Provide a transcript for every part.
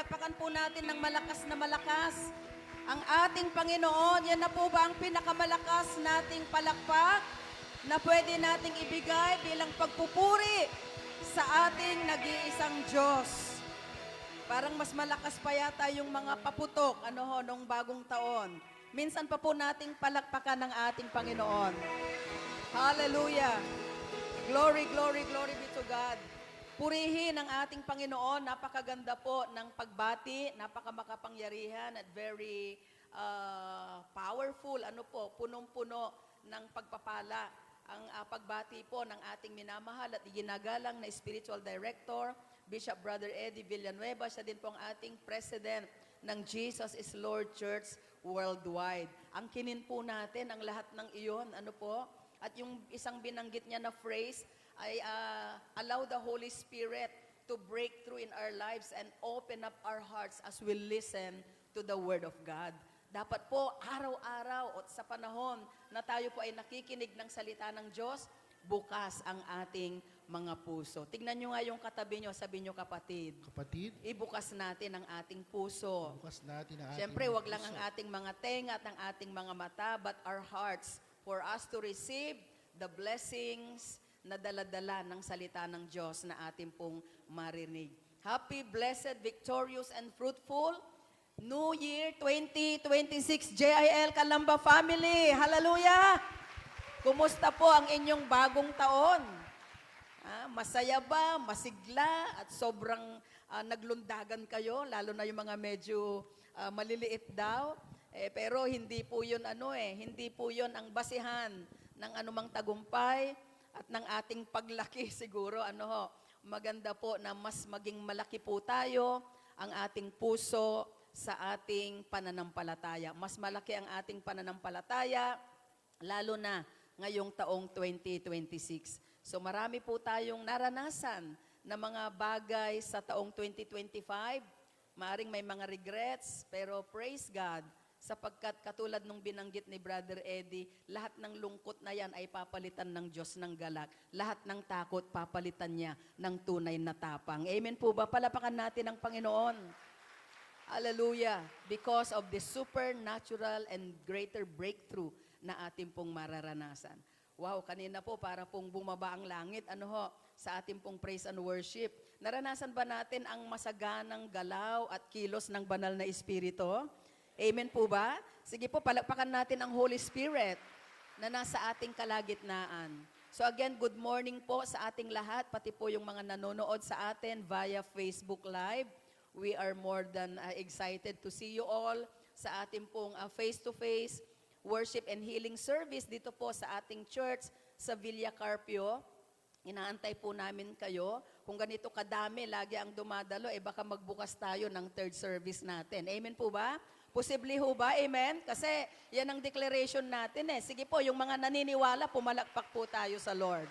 Palakpakan po natin ng malakas na malakas ang ating Panginoon. Yan na po ba ang pinakamalakas nating palakpak na pwede nating ibigay bilang pagpupuri sa ating nag-iisang Diyos? Parang mas malakas pa yata yung mga paputok nung bagong taon. Minsan pa po nating palakpakan ng ating Panginoon. Hallelujah! Glory, glory, glory be to God. Purihin ang ating Panginoon. Napakaganda po ng pagbati, napakamakapangyarihan at very powerful. Punong-puno ng pagpapala. Ang pagbati po ng ating minamahal at ginagalang na spiritual director, Bishop Brother Eddie Villanueva. Siya din po ang ating president ng Jesus is Lord Church Worldwide. Ang kinin po natin ang lahat ng iyon. At yung isang binanggit niya na phrase ay allow the Holy Spirit to break through in our lives and open up our hearts as we listen to the Word of God. Dapat po araw-araw at sa panahon na tayo po ay nakikinig ng salita ng Diyos, bukas ang ating mga puso. Tignan nyo nga yung katabi nyo, sabi nyo kapatid. Kapatid, Ibukas natin ang ating puso. bukas natin ang ating Siyempre, wag puso. lang ang ating mga tenga at ang ating mga mata, but our hearts for us to receive the blessings na dala-dala ng salita ng Diyos na ating pong marinig. Happy, blessed, victorious, and fruitful New Year 2026 JIL Calamba family. Hallelujah! Kumusta po ang inyong bagong taon? Masaya ba? Masigla? At sobrang naglundagan kayo? Lalo na yung mga medyo maliliit daw. Pero hindi po yun hindi po yun ang basihan ng anumang tagumpay at ng ating paglaki siguro. Maganda po na mas maging malaki po tayo ang ating puso sa ating pananampalataya. Mas malaki ang ating pananampalataya, lalo na ngayong taong 2026. So marami po tayong naranasan na mga bagay sa taong 2025. Maaring may mga regrets, pero praise God, sapagkat katulad nung binanggit ni Brother Eddie, lahat ng lungkot na yan ay papalitan ng Diyos ng galak. Lahat ng takot, papalitan niya ng tunay na tapang. Amen po ba? Palapakan natin ang Panginoon. Hallelujah. Because of the supernatural and greater breakthrough na ating pong mararanasan. Wow, kanina po para pong bumaba ang langit. Sa ating pong praise and worship. Naranasan ba natin ang masaganang galaw at kilos ng banal na Espiritu? Amen po ba? Sige po, palakpakan natin ang Holy Spirit na nasa ating kalagitnaan. So again, good morning po sa ating lahat, pati po yung mga nanonood sa atin via Facebook Live. We are more than excited to see you all sa ating pong face-to-face worship and healing service dito po sa ating church sa Villa Carpio. Inaantay po namin kayo. Kung ganito kadami, lagi ang dumadalo, baka magbukas tayo ng third service natin. Amen po ba? Posible ho ba? Amen? Kasi yan ang declaration natin Sige po, yung mga naniniwala, pumalakpak po tayo sa Lord.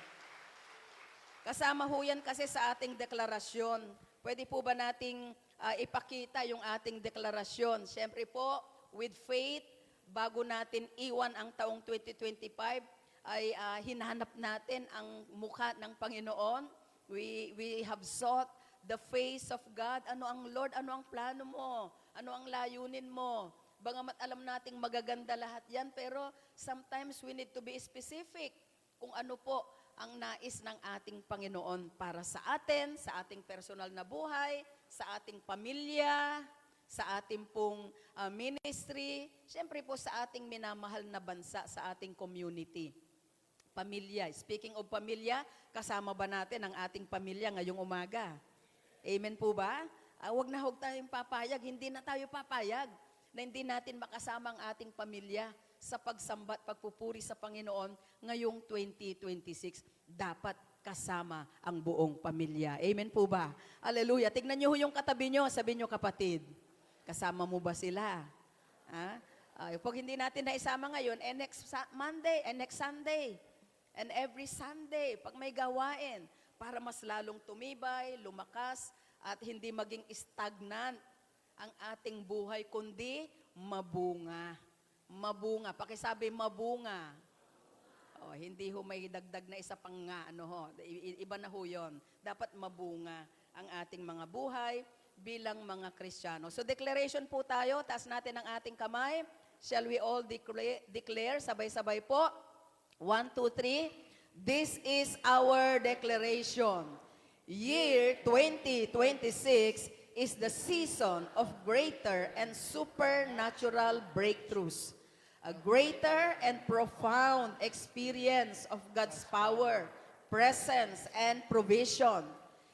Kasama ho yan kasi sa ating deklarasyon. Pwede po ba nating ipakita yung ating deklarasyon? Siyempre po, with faith, bago natin iwan ang taong 2025, ay hinahanap natin ang mukha ng Panginoon. We have sought the face of God. Ano ang Lord? Ano ang plano mo? Ano ang layunin mo? Bagamat alam nating magaganda lahat yan, pero sometimes we need to be specific kung ano po ang nais ng ating Panginoon para sa atin, sa ating personal na buhay, sa ating pamilya, sa ating pong ministry, siyempre po sa ating minamahal na bansa, sa ating community. Pamilya. Speaking of pamilya, kasama ba natin ang ating pamilya ngayong umaga? Amen po ba? Huwag na huwag tayong papayag, hindi na tayo papayag na hindi natin makasama ang ating pamilya sa pagsambat, pagpupuri sa Panginoon ngayong 2026. Dapat kasama ang buong pamilya. Amen po ba? Hallelujah. Tignan niyo yung katabi niyo, sabi niyo kapatid, kasama mo ba sila? Pag hindi natin naisama ngayon, next Monday, next Sunday, and every Sunday, pag may gawain, para mas lalong tumibay, lumakas, at hindi maging stagnant ang ating buhay, kundi mabunga. Mabunga. Pakisabi, mabunga. Hindi ho may dagdag na isa pang nga, iba na ho yun. Dapat mabunga ang ating mga buhay bilang mga Kristiyano. So declaration po tayo, taas natin ang ating kamay. Shall we all declare sabay-sabay po? 1, 2, 3. This is our declaration. Year 2026 is the season of greater and supernatural breakthroughs. A greater and profound experience of God's power, presence, and provision.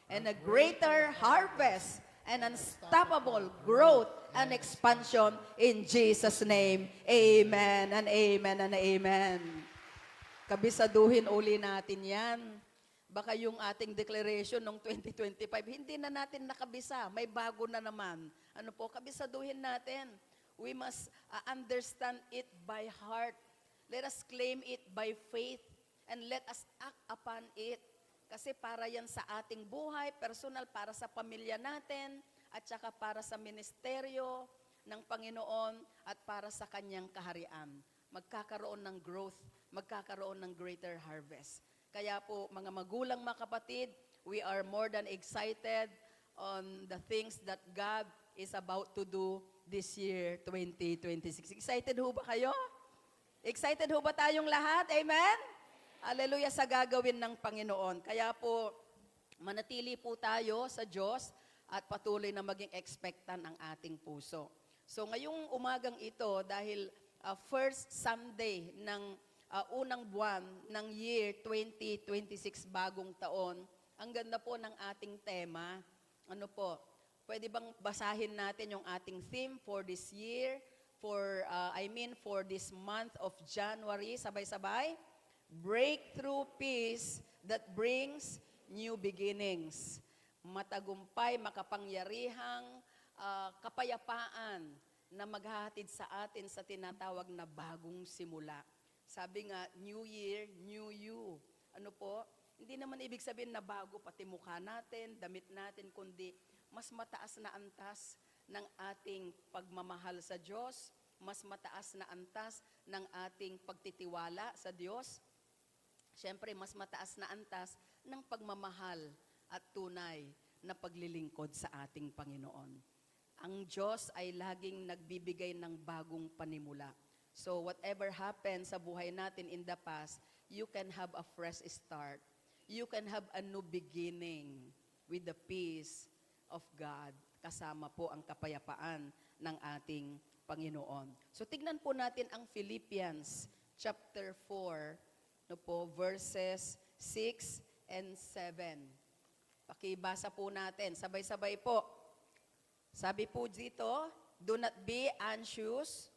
And a greater harvest and unstoppable growth and expansion in Jesus' name. Amen and amen and amen. Kabisaduhin uli natin yan. Baka yung ating declaration ng 2025, hindi na natin nakabisa. May bago na naman. Ano po, kabisaduhin natin. We must understand it by heart. Let us claim it by faith. And let us act upon it. Kasi para yan sa ating buhay, personal, para sa pamilya natin, at saka para sa ministeryo ng Panginoon, at para sa Kanyang kaharian. Magkakaroon ng growth, magkakaroon ng greater harvest. Kaya po, mga magulang, mga kapatid, we are more than excited on the things that God is about to do this year, 2026. Excited ho ba kayo? Excited ho ba tayong lahat? Amen? Hallelujah sa gagawin ng Panginoon. Kaya po, manatili po tayo sa Diyos at patuloy na maging expectant ang ating puso. So ngayong umagang ito, dahil first Sunday ng unang buwan ng year 2026, bagong taon, ang ganda po ng ating tema. Ano po, pwede bang basahin natin yung ating theme for this year, for this month of January, sabay-sabay? Breakthrough peace that brings new beginnings. Matagumpay, makapangyarihang kapayapaan na maghahatid sa atin sa tinatawag na bagong simula. Sabi nga, New Year, New You. Ano po? Hindi naman ibig sabihin na bago pati mukha natin, damit natin, kundi mas mataas na antas ng ating pagmamahal sa Diyos, mas mataas na antas ng ating pagtitiwala sa Diyos. Siyempre, mas mataas na antas ng pagmamahal at tunay na paglilingkod sa ating Panginoon. Ang Diyos ay laging nagbibigay ng bagong panimula. So whatever happened sa buhay natin in the past, you can have a fresh start. You can have a new beginning with the peace of God. Kasama po ang kapayapaan ng ating Panginoon. So tignan po natin ang Philippians chapter 4, no po, verses 6 and 7. Pakibasa po natin, sabay-sabay po. Sabi po dito, do not be anxious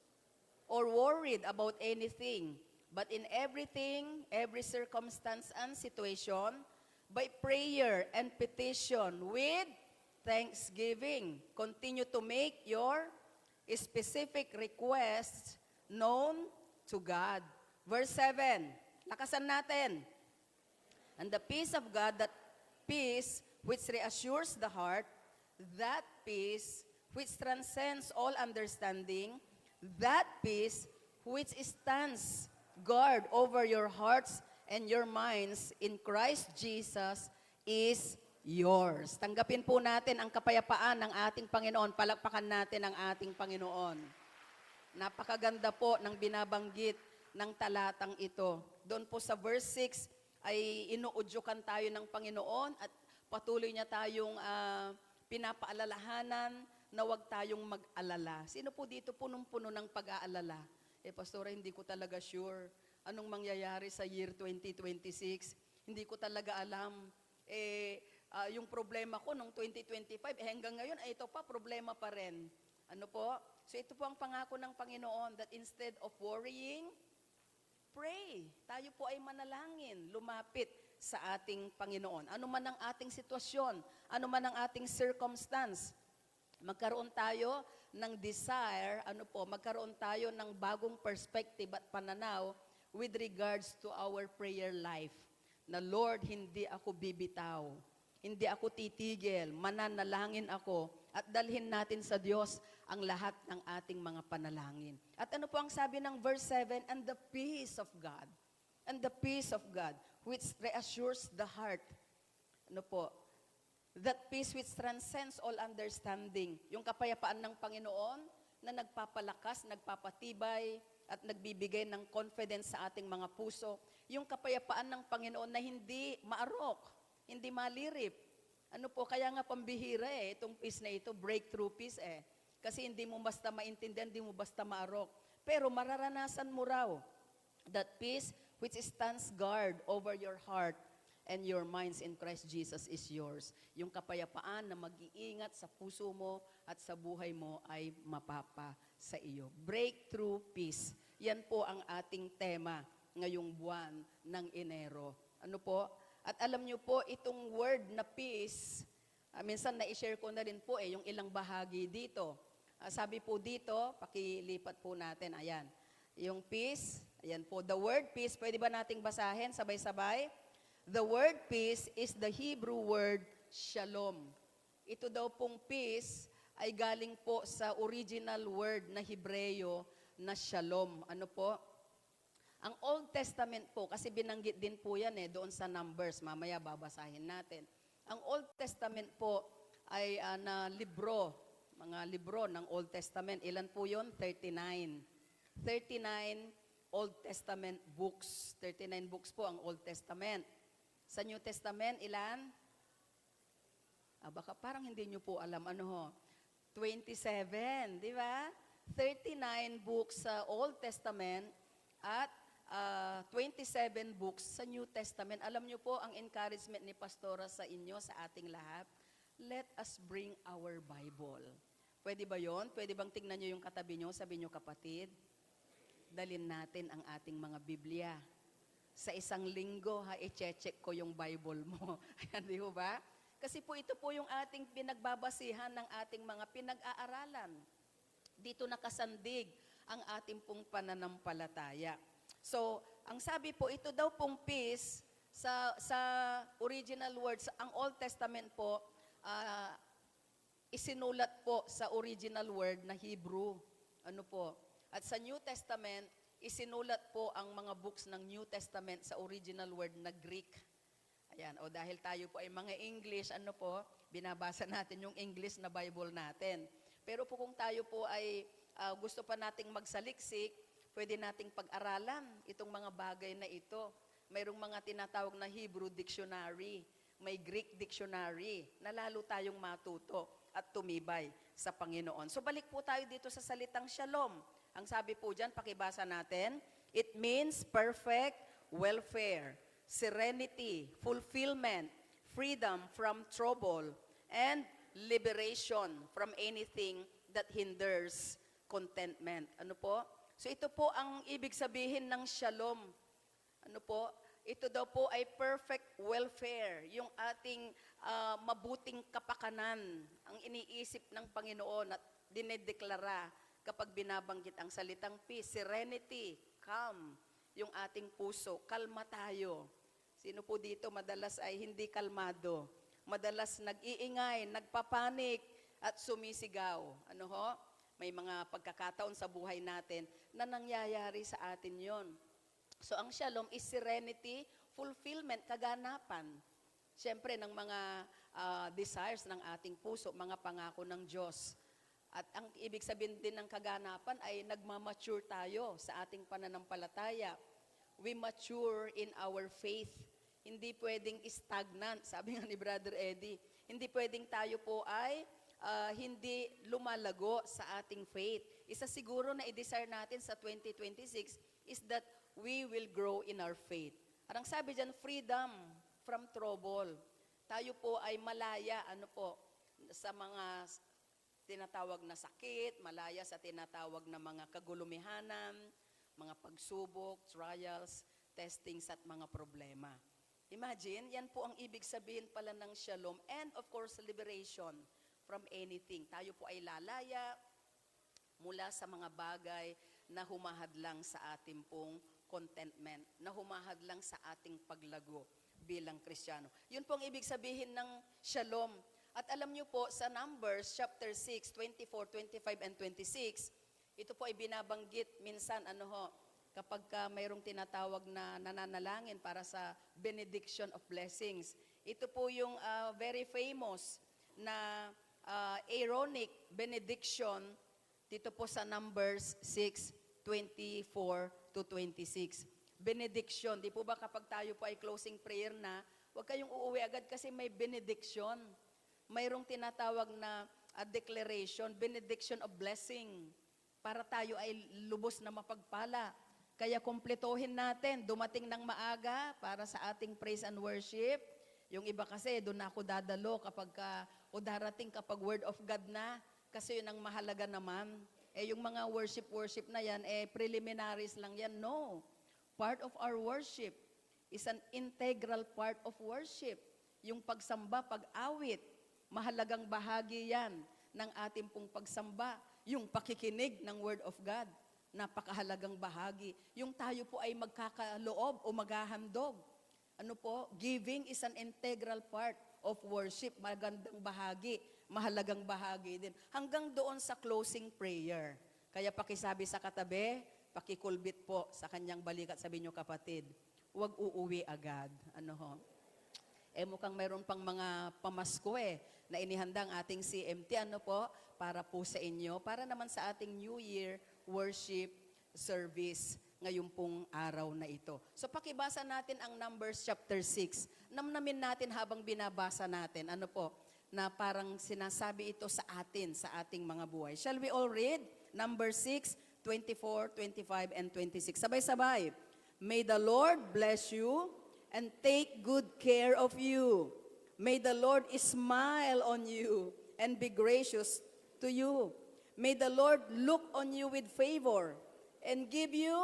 or worried about anything, but in everything, every circumstance and situation, by prayer and petition with thanksgiving, continue to make your specific requests known to God. Verse 7, lakasan natin. And the peace of God, that peace which reassures the heart, that peace which transcends all understanding, that peace which stands guard over your hearts and your minds in Christ Jesus is yours. Tanggapin po natin ang kapayapaan ng ating Panginoon. Palakpakan natin ang ating Panginoon. Napakaganda po ng binabanggit ng talatang ito. Doon po sa verse 6 ay inuudyukan tayo ng Panginoon at patuloy niya tayong pinapaalalahanan na huwag tayong mag-alala. Sino po dito punong-puno ng pag-aalala? Pastora, hindi ko talaga sure anong mangyayari sa year 2026. Hindi ko talaga alam. Yung problema ko nung 2025, hanggang ngayon, ito pa, problema pa rin. Ano po? So ito po ang pangako ng Panginoon that instead of worrying, pray. Tayo po ay manalangin, lumapit sa ating Panginoon. Ano man ang ating sitwasyon, ano man ang ating circumstance, magkaroon tayo ng desire, magkaroon tayo ng bagong perspective at pananaw with regards to our prayer life. Na Lord, hindi ako bibitaw, hindi ako titigil, mananalangin ako at dalhin natin sa Diyos ang lahat ng ating mga panalangin. At ano po ang sabi ng verse 7? And the peace of God, and the peace of God, which reassures the heart. Ano po? That peace which transcends all understanding. Yung kapayapaan ng Panginoon na nagpapalakas, nagpapatibay, at nagbibigay ng confidence sa ating mga puso. Yung kapayapaan ng Panginoon na hindi maarok, hindi malirip. Ano po, kaya nga pambihira itong peace na ito, breakthrough peace Kasi hindi mo basta maintindihan, hindi mo basta maarok. Pero mararanasan mo raw that peace which stands guard over your heart and your minds in Christ Jesus is yours. Yung kapayapaan na mag-iingat sa puso mo at sa buhay mo ay mapapa sa iyo. Breakthrough peace. Yan po ang ating tema ngayong buwan ng Enero. Ano po? At alam nyo po, itong word na peace, minsan na-share ko na rin po yung ilang bahagi dito. Sabi po dito, pakilipat po natin, ayan. Yung peace, ayan po, the word peace, pwede ba nating basahin sabay-sabay? The word peace is the Hebrew word shalom. Ito daw pong peace ay galing po sa original word na Hebreo na shalom. Ano po? Ang Old Testament po, kasi binanggit din po yan doon sa Numbers, mamaya babasahin natin. Ang Old Testament po ay na libro, mga libro ng Old Testament. Ilan po yun? 39. 39 Old Testament books. 39 books po ang Old Testament. Sa New Testament, ilan? Baka parang hindi nyo po alam, 27, di ba? 39 books sa Old Testament at 27 books sa New Testament. Alam nyo po, ang encouragement ni Pastora sa inyo, sa ating lahat, let us bring our Bible. Pwede ba yon? Pwede bang tingnan nyo yung katabi nyo, sabi nyo, kapatid, dalin natin ang ating mga Biblia. Sa isang linggo, i-check ko yung Bible mo. Ayan, di ba? Kasi po ito po yung ating pinagbabasihan ng ating mga pinag-aaralan. Dito nakasandig ang ating pong pananampalataya. So, ang sabi po, ito daw pong peace, sa original words, ang Old Testament po, isinulat po sa original word na Hebrew. Ano po? At sa New Testament, isinulat po ang mga books ng New Testament sa original word na Greek. Ayan, o dahil tayo po ay mga English, binabasa natin yung English na Bible natin. Pero po kung tayo po ay gusto pa nating magsaliksik, pwede nating pag-aralan itong mga bagay na ito. Mayroong mga tinatawag na Hebrew dictionary, may Greek dictionary, na lalo tayong matuto at tumibay sa Panginoon. So balik po tayo dito sa salitang shalom. Ang sabi po dyan, pakibasa natin, it means perfect welfare, serenity, fulfillment, freedom from trouble, and liberation from anything that hinders contentment. Ano po? So ito po ang ibig sabihin ng shalom. Ano po? Ito daw po ay perfect welfare, yung ating mabuting kapakanan, ang iniisip ng Panginoon at dinedeklara kapag binabanggit ang salitang peace, serenity, calm, yung ating puso, kalma tayo. Sino po dito madalas ay hindi kalmado? Madalas nag-iingay, nagpapanik, at sumisigaw. Ano ho? May mga pagkakataon sa buhay natin na nangyayari sa atin yon. So ang shalom is serenity, fulfillment, kaganapan. Siyempre ng mga desires ng ating puso, mga pangako ng Diyos. At ang ibig sabihin din ng kaganapan ay nagmamature tayo sa ating pananampalataya. We mature in our faith. Hindi pwedeng stagnant, sabi nga ni Brother Eddie. Hindi pwedeng tayo po ay hindi lumalago sa ating faith. Isa siguro na i-desire natin sa 2026 is that we will grow in our faith. At ang sabi dyan, freedom from trouble. Tayo po ay malaya, sa mga tinatawag na sakit, malaya sa tinatawag na mga kagulumihanan, mga pagsubok, trials, testings at mga problema. Imagine, yan po ang ibig sabihin pala ng shalom and of course liberation from anything. Tayo po ay lalaya mula sa mga bagay na humahadlang sa ating pong contentment, na humahadlang sa ating paglago bilang Kristiyano. Yun po ang ibig sabihin ng shalom. At alam nyo po, sa Numbers chapter 6, 24, 25, and 26, ito po ay binabanggit minsan, kapag mayroong tinatawag na nananalangin para sa benediction of blessings. Ito po yung very famous na Aaronic benediction dito po sa Numbers 6:24 to 26. Benediction, di po ba kapag tayo po ay closing prayer na, huwag kayong uuwi agad kasi may benediction. Mayroong tinatawag na declaration, benediction of blessing, para tayo ay lubos na mapagpala. Kaya kumpletohin natin, dumating ng maaga para sa ating praise and worship. Yung iba kasi, doon na ako dadalo o darating kapag word of God na, kasi yun ang mahalaga naman. Yung mga worship na yan, preliminaries lang yan. No. Part of our worship is an integral part of worship. Yung pagsamba, pag-awit, mahalagang bahagi yan ng ating pong pagsamba. Yung pakikinig ng Word of God, napakahalagang bahagi. Yung tayo po ay magkakaloob o maghahandog. Ano po? Giving is an integral part of worship. Magandang bahagi, mahalagang bahagi din. Hanggang doon sa closing prayer. Kaya pakisabi sa katabi, pakikulbit po sa kanyang balikat, sabi nyo kapatid, huwag uuwi agad. Ano ho? Mukhang mayroon pang mga pamasko na inihanda ang ating CMT. Ano po? Para po sa inyo. Para naman sa ating New Year worship service ngayon pong araw na ito. So pakibasa natin ang Numbers chapter 6. Namnamin natin habang binabasa natin. Ano po? Na parang sinasabi ito sa atin, sa ating mga buhay. Shall we all read? Number 6:24, 25, and 26. Sabay-sabay. May the Lord bless you and take good care of you. May the Lord smile on you and be gracious to you. May the Lord look on you with favor and give you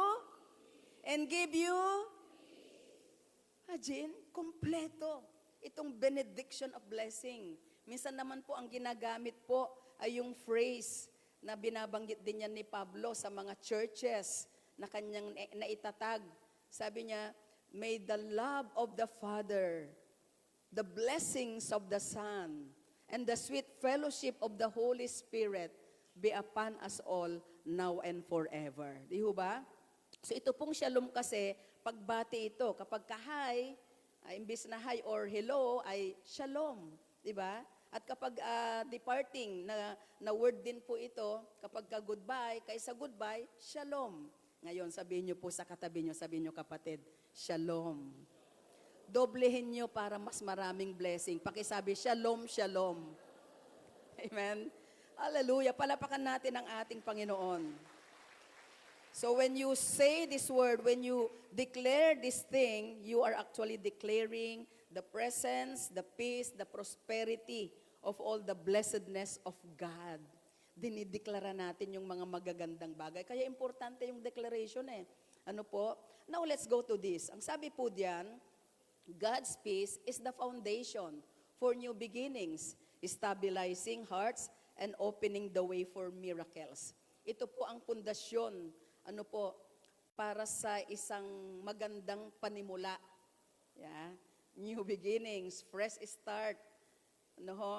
Jean, kompleto. Itong benediction of blessing. Minsan naman po ang ginagamit po ay yung phrase na binabanggit din yan ni Pablo sa mga churches na kanyang naitatag. Sabi niya, may the love of the Father, the blessings of the Son, and the sweet fellowship of the Holy Spirit be upon us all now and forever. Di ho ba? So ito pong shalom kasi, pagbati ito. Kapag hi, imbis na hi or hello, ay shalom. Di ba? At kapag departing na word din po ito, kapag goodbye, kaysa goodbye, shalom. Ngayon, sabihin niyo po sa katabi niyo, sabihin niyo kapatid, shalom. Doblehin niyo para mas maraming blessing. Pakisabi, shalom, shalom. Amen? Hallelujah. Palapakan natin ang ating Panginoon. So when you say this word, when you declare this thing, you are actually declaring the presence, the peace, the prosperity of all the blessedness of God. Dinideklara natin yung mga magagandang bagay. Kaya importante yung declaration Ano po? Now let's go to this. Ang sabi po diyan, God's peace is the foundation for new beginnings, stabilizing hearts and opening the way for miracles. Ito po ang pundasyon, ano po, para sa isang magandang panimula. Yeah? New beginnings, fresh start. Ano ho?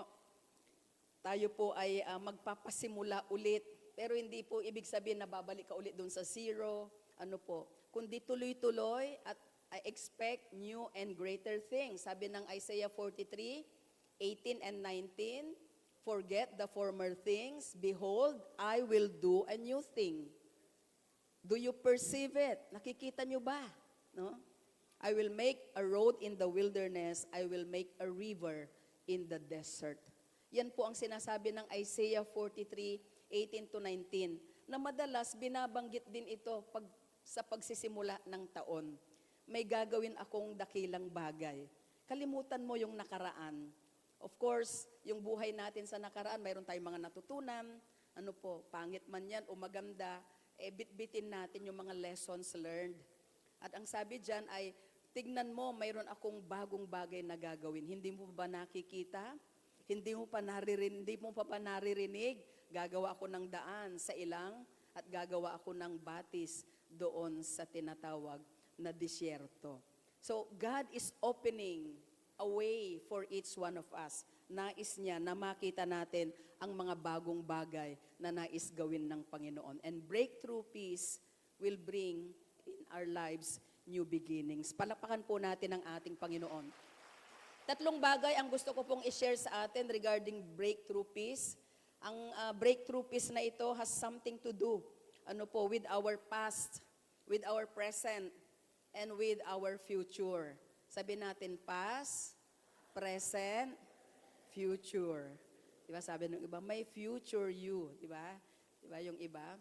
Tayo po ay magpapasimula ulit. Pero hindi po ibig sabihin na babalik ka ulit doon sa zero. Ano po? Kundi tuloy-tuloy at I expect new and greater things. Sabi ng Isaiah 43:18 and 19, forget the former things. Behold, I will do a new thing. Do you perceive it? Nakikita nyo ba? No? I will make a road in the wilderness. I will make a river in the desert. Yan po ang sinasabi ng Isaiah 43:18 to 19, na madalas binabanggit din ito sa pagsisimula ng taon. May gagawin akong dakilang bagay. Kalimutan mo yung nakaraan. Of course, yung buhay natin sa nakaraan, mayroon tayong mga natutunan. Ano po, pangit man yan o maganda, bitbitin natin yung mga lessons learned. At ang sabi dyan ay, tignan mo, mayroon akong bagong bagay na gagawin. Hindi mo ba nakikita? Hindi mo pa naririnig? Gagawa ako ng daan sa ilang at gagawa ako ng batis doon sa tinatawag na disyerto. So, God is opening a way for each one of us. Nais niya na makita natin ang mga bagong bagay na nais gawin ng Panginoon. And breakthrough peace will bring in our lives new beginnings. Palapakan po natin ang ating Panginoon. Tatlong bagay ang gusto ko pong i-share sa atin regarding breakthrough peace. Ang breakthrough peace na ito has something to do with our past, with our present, and with our future. Sabi natin past, present, future. Diba sabi ng iba, may future you. Diba? Diba yung iba?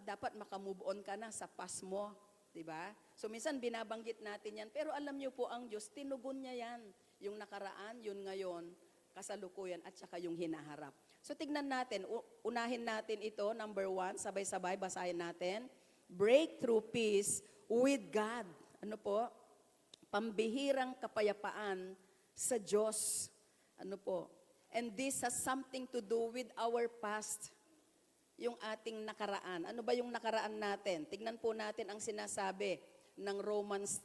Dapat makamove on ka na sa past mo. Diba? So minsan binabanggit natin yan. Pero alam niyo po ang Diyos, tinugon niya yan. Yung nakaraan, yun ngayon, kasalukuyan, at saka yung hinaharap. So tignan natin, unahin natin ito, number 1, sabay-sabay, basahin natin. Breakthrough peace with God. Ano po? Pambihirang kapayapaan sa Diyos. Ano po? And this has something to do with our past, yung ating nakaraan. Ano ba yung nakaraan natin? Tignan po natin ang sinasabi ng Romans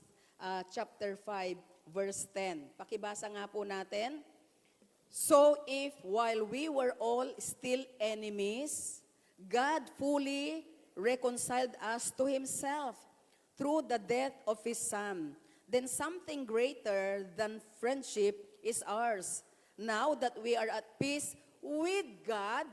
chapter 5, verse 10. Pakibasa nga po natin. So if while we were all still enemies, God fully reconciled us to Himself through the death of His Son, then something greater than friendship is ours. Now that we are at peace with God,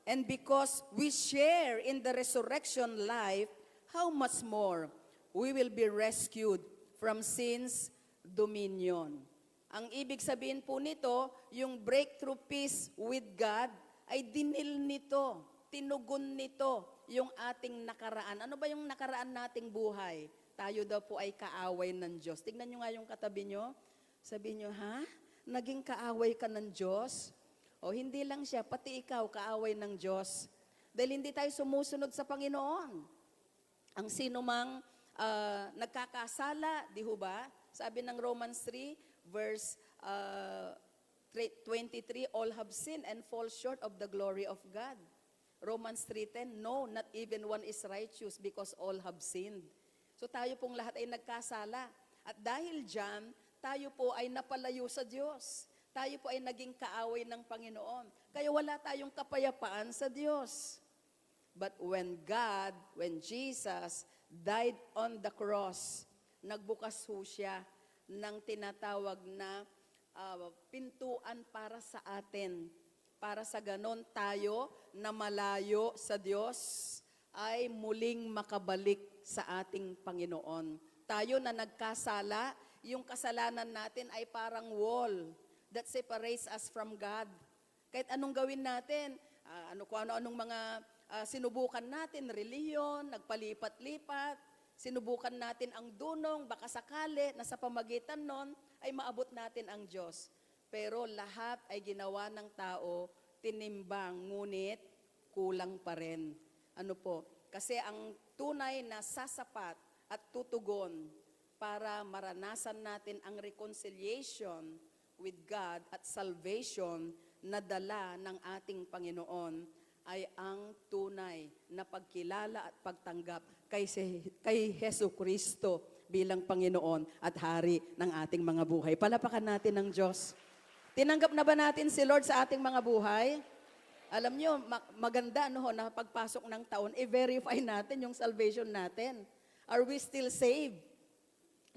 and because we share in the resurrection life, how much more we will be rescued from sin's dominion. Ang ibig sabihin po nito, yung breakthrough peace with God, ay dinil nito, tinugon nito yung ating nakaraan. Ano ba yung nakaraan nating buhay? Tayo daw po ay kaaway ng Diyos. Tignan nyo nga yung katabi nyo. Sabihin nyo, naging kaaway ka ng Diyos? O hindi lang siya, pati ikaw kaaway ng Diyos. Dahil hindi tayo sumusunod sa Panginoon. Ang sino mang nagkakasala, di ho ba? Sabi ng Romans 3, verse 23, all have sinned and fall short of the glory of God. Romans 3:10, no, not even one is righteous because all have sinned. So tayo pong lahat ay nagkasala. At dahil dyan, tayo po ay napalayo sa Diyos. Tayo po ay naging kaaway ng Panginoon. Kaya wala tayong kapayapaan sa Diyos. But when Jesus died on the cross, nagbukas ho siya ng tinatawag na pintuan para sa atin. Para sa ganon tayo na malayo sa Diyos ay muling makabalik sa ating Panginoon. Tayo na nagkasala, yung kasalanan natin ay parang wall that separates us from God. Kahit anong gawin natin, anong mga sinubukan natin, relihiyon, nagpalipat-lipat, sinubukan natin ang dunong, baka sakali na sa pamagitan nun ay maabot natin ang Diyos. Pero lahat ay ginawa ng tao, tinimbang, ngunit kulang pa rin. Ano po? Kasi ang tunay na sasapat at tutugon para maranasan natin ang reconciliation with God at salvation na dala ng ating Panginoon ay ang tunay na pagkilala at pagtanggap kay Hesu Kristo bilang Panginoon at Hari ng ating mga buhay. Palapakan natin ng Diyos. Tinanggap na ba natin si Lord sa ating mga buhay? Alam nyo, maganda na pagpasok ng taon, i-verify natin yung salvation natin. Are we still saved?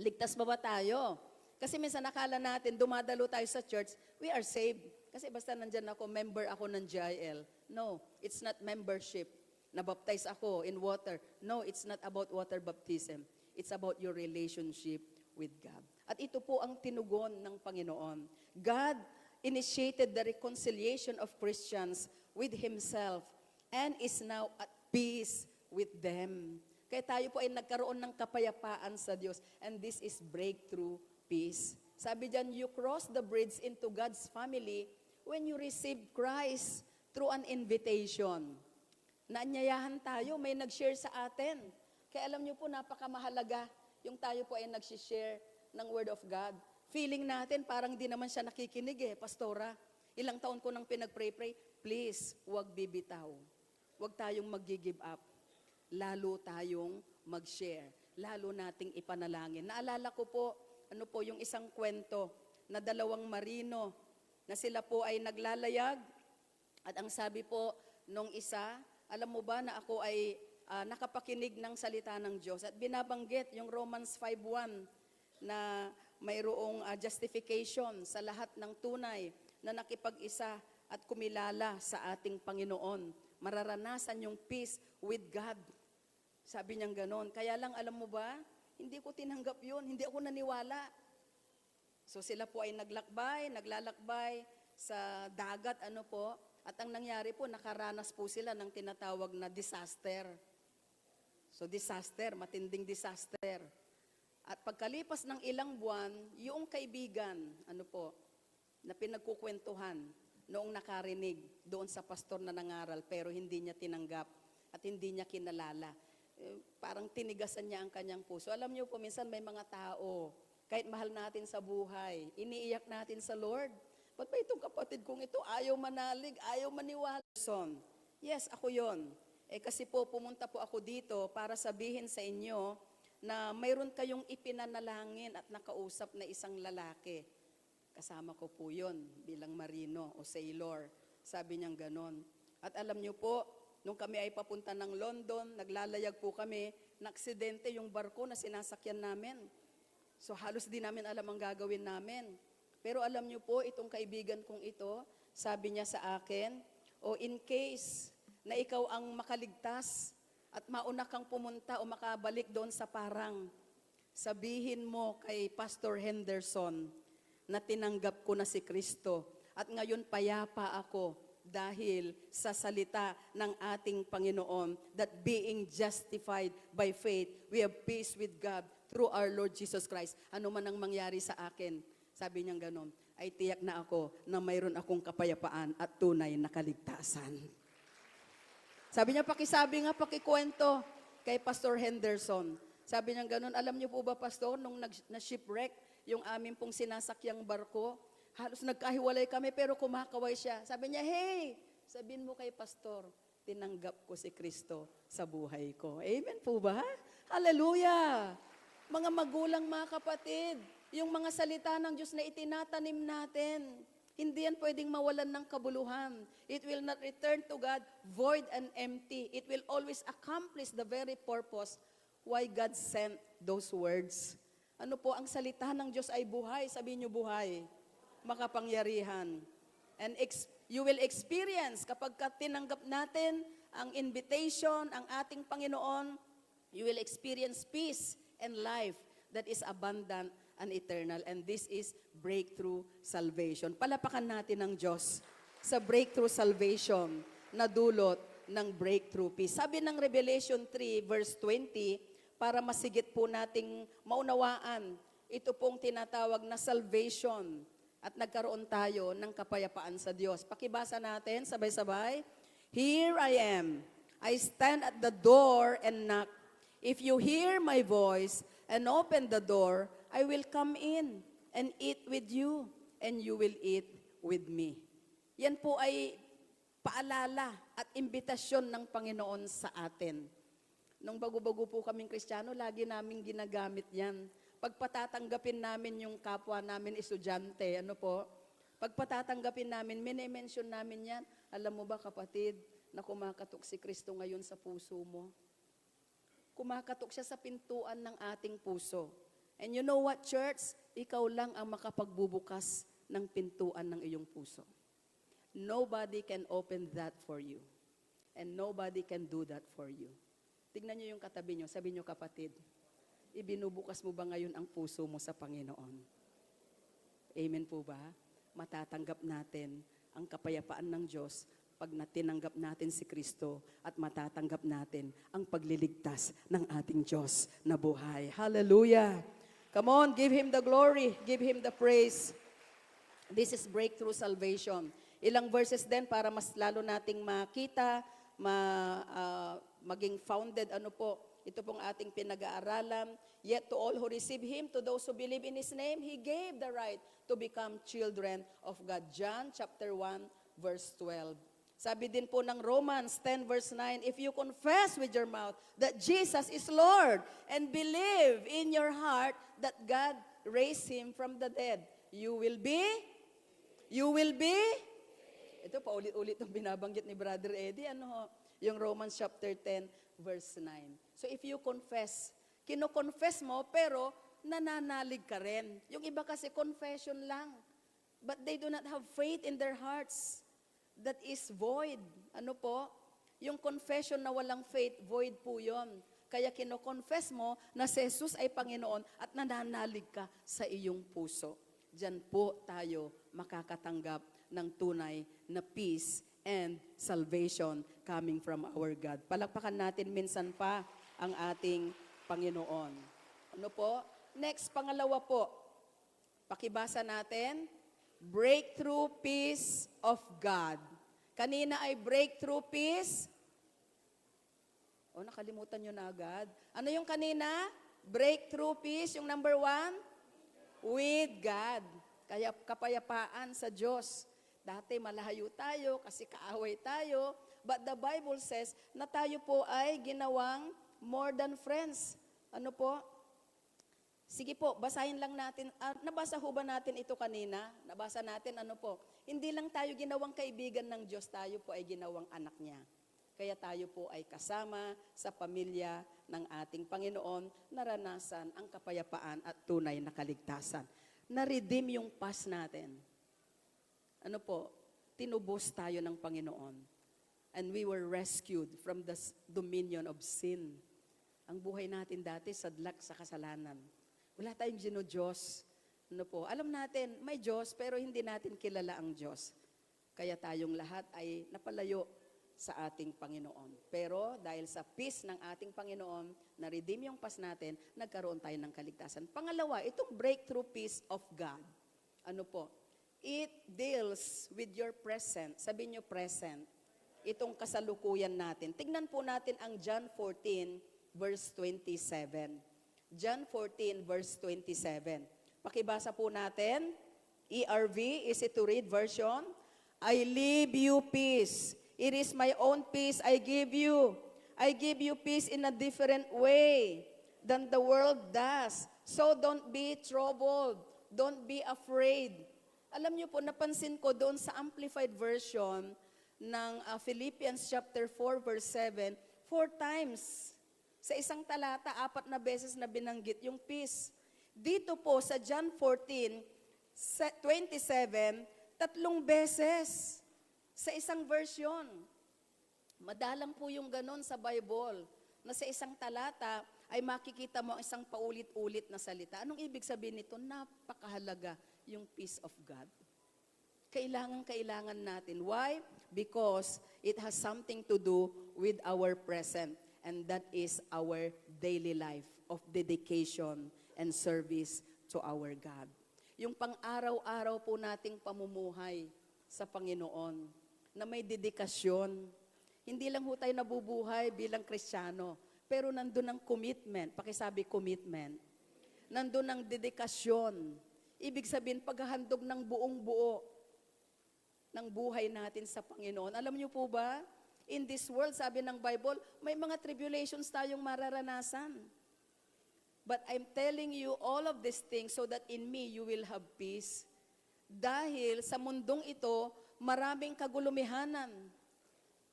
Ligtas ba tayo? Kasi minsan nakala natin, dumadalo tayo sa church, we are saved. Kasi basta nandyan ako, member ako ng GIL. No, it's not membership. Nabaptize ako in water. No, it's not about water baptism. It's about your relationship with God. At ito po ang tinugon ng Panginoon. God initiated the reconciliation of Christians with Himself and is now at peace with them. Kaya tayo po ay nagkaroon ng kapayapaan sa Diyos. And this is breakthrough peace. Sabi diyan, you cross the bridge into God's family when you receive Christ through an invitation. Naanyayahan tayo, may nag-share sa atin. Kaya alam niyo po, napakamahalaga yung tayo po ay nag-share ng Word of God. Feeling natin, parang di naman siya nakikinig Pastora. Ilang taon ko nang pinag-pray, please, huwag bibitaw. Huwag tayong mag-give up. Lalo tayong mag-share. Lalo nating ipanalangin. Naalala ko po, yung isang kwento na dalawang marino na sila po ay naglalayag at ang sabi po nung isa, alam mo ba na ako ay nakapakinig ng salita ng Diyos at binabanggit yung Romans 5:1 na mayroong justification sa lahat ng tunay na nakipag-isa at kumilala sa ating Panginoon. Mararanasan yung peace with God. Sabi niyang ganon. Kaya lang, alam mo ba, hindi ko tinanggap yun, hindi ako naniwala. So sila po ay naglalakbay sa dagat, at ang nangyari po, nakaranas po sila ng tinatawag na disaster. So disaster, matinding disaster. At pagkalipas ng ilang buwan, yung kaibigan, na pinagkukwentuhan noong nakarinig doon sa pastor na nangaral, pero hindi niya tinanggap at hindi niya kinalala. Parang tinigasan niya ang kanyang puso. Alam niyo po, minsan may mga tao, kahit mahal natin sa buhay, iniiyak natin sa Lord. Ba't ba itong kapatid kong ito, ayaw manalig, ayaw maniwala? Yes, ako yon. Kasi po, pumunta po ako dito para sabihin sa inyo na mayroon kayong ipinanalangin at nakausap na isang lalaki. Kasama ko po yon bilang marino o sailor. Sabi niyang ganon. At alam niyo po, nung kami ay papunta ng London, naglalayag po kami, naaksidente yung barko na sinasakyan namin. So halos di namin alam ang gagawin namin. Pero alam niyo po, itong kaibigan kong ito, sabi niya sa akin, in case na ikaw ang makaligtas at mauna kang pumunta o makabalik doon sa parang, sabihin mo kay Pastor Henderson na tinanggap ko na si Kristo at ngayon payapa ako dahil sa salita ng ating Panginoon that being justified by faith, we have peace with God through our Lord Jesus Christ. Ano man ang mangyari sa akin, sabi niyang ganon, ay tiyak na ako na mayroon akong kapayapaan at tunay na kaligtasan. Sabi niya, pakikwento kay Pastor Henderson. Sabi niya ganon, alam niyo po ba, Pastor, nung na-shipwreck yung aming pong sinasakyang barko, halos nagkahiwalay kami pero kumakaway siya. Sabi niya, hey, sabihin mo kay Pastor, tinanggap ko si Kristo sa buhay ko. Amen po ba? Hallelujah! Mga magulang, mga kapatid, yung mga salita ng Diyos na itinatanim natin, hindi yan pwedeng mawalan ng kabuluhan. It will not return to God void and empty. It will always accomplish the very purpose why God sent those words. Ano po, ang salita ng Diyos ay buhay. Sabihin niyo buhay. Makapangyarihan. And you will experience, kapag tinanggap natin ang invitation, ang ating Panginoon, you will experience peace and life that is abundant and eternal. And this is breakthrough salvation. Palapakan natin ng Diyos sa breakthrough salvation na dulot ng breakthrough peace. Sabi ng Revelation 3 verse 20, para masigit po nating maunawaan, ito pong tinatawag na salvation at nagkaroon tayo ng kapayapaan sa Diyos. Pakibasa natin, sabay-sabay. Here I am. I stand at the door and knock. If you hear my voice and open the door, I will come in and eat with you, and you will eat with me. Yan po ay paalala at imbitasyon ng Panginoon sa atin. Nung bago-bago po kaming Kristiyano, lagi namin ginagamit yan. Pagpatatanggapin namin yung kapwa namin estudyante, pagpatatanggapin namin, minimension namin yan. Alam mo ba, kapatid, na kumakatok si Kristo ngayon sa puso mo? Kumakatok siya sa pintuan ng ating puso. And you know what, church? Ikaw lang ang makapagbubukas ng pintuan ng iyong puso. Nobody can open that for you. And nobody can do that for you. Tignan niyo yung katabi niyo. Sabi niyo, kapatid, ibinubukas mo ba ngayon ang puso mo sa Panginoon? Amen po ba? Matatanggap natin ang kapayapaan ng Diyos pag natinanggap natin si Kristo at matatanggap natin ang pagliligtas ng ating Diyos na buhay. Hallelujah! Come on, give Him the glory, give Him the praise. This is breakthrough salvation. Ilang verses din para mas lalo nating makita, maging founded, ito pong ating pinag-aaralan. Yet to all who receive Him, to those who believe in His name, He gave the right to become children of God. John chapter 1, verse 12. Sabi din po ng Romans 10 verse 9, if you confess with your mouth that Jesus is Lord and believe in your heart that God raised Him from the dead, you will be, ito pa ulit-ulit ang binabanggit ni Brother Eddie, yung Romans chapter 10 verse 9. So if you confess, kino-confess mo, pero nananalig ka rin. Yung iba kasi confession lang. But they do not have faith in their hearts. That is void. Ano po? Yung confession na walang faith, void po yun. Kaya kino-confess mo na si Jesus ay Panginoon at nananalig ka sa iyong puso. Diyan po tayo makakatanggap ng tunay na peace and salvation coming from our God. Palakpakan natin minsan pa ang ating Panginoon. Ano po? Next, pangalawa po. Pakibasa natin. Breakthrough peace of God. Kanina ay breakthrough peace. O, nakalimutan nyo na agad. Ano yung kanina? Breakthrough peace, yung number 1? With God. Kaya kapayapaan sa Diyos. Dati malayo tayo kasi kaaway tayo. But the Bible says na tayo po ay ginawang more than friends. Ano po? Sige po, basahin lang natin. Nabasa ho ba natin ito kanina? Nabasa natin ano po? Hindi lang tayo ginawang kaibigan ng Diyos, tayo po ay ginawang anak niya. Kaya tayo po ay kasama sa pamilya ng ating Panginoon, naranasan ang kapayapaan at tunay na kaligtasan. Na-redeem yung past natin. Ano po? Tinubos tayo ng Panginoon. And we were rescued from the dominion of sin. Ang buhay natin dati, sadlak sa kasalanan. Wala tayong Diyos. Ano po? Alam natin, may Diyos, pero hindi natin kilala ang Diyos. Kaya tayong lahat ay napalayo sa ating Panginoon. Pero dahil sa peace ng ating Panginoon, na-redeem yung past natin, nagkaroon tayo ng kaligtasan. Pangalawa, itong breakthrough peace of God. Ano po? It deals with your present. Sabi nyo present. Itong kasalukuyan natin. Tignan po natin ang John 14, verse 27. John 14, verse 27. Pakibasa po natin. ERV, easy to read version. I leave you peace. It is my own peace I give you. I give you peace in a different way than the world does. So don't be troubled. Don't be afraid. Alam niyo po, napansin ko doon sa Amplified Version ng Philippians chapter 4, verse 7, 4 times. Sa isang talata, 4 na beses na binanggit yung peace. Dito po sa John 14, 27, 3 beses sa isang version. Madalang po yung ganon sa Bible, na sa isang talata ay makikita mo isang paulit-ulit na salita. Anong ibig sabihin nito? Napakahalaga yung peace of God. Kailangan natin. Why? Because it has something to do with our present. And that is our daily life of dedication and service to our God. Yung pang-araw-araw po nating pamumuhay sa Panginoon na may dedikasyon. Hindi lang ho tayo nabubuhay bilang Kristiyano, pero nandun ang commitment. Pakisabi commitment. Nandun ang dedikasyon. Ibig sabihin, paghahandog ng buong buo ng buhay natin sa Panginoon. Alam niyo po ba, in this world, sabi ng Bible, may mga tribulations tayong mararanasan. But I'm telling you all of these things so that in me you will have peace. Dahil sa mundong ito, maraming kagulumihanan.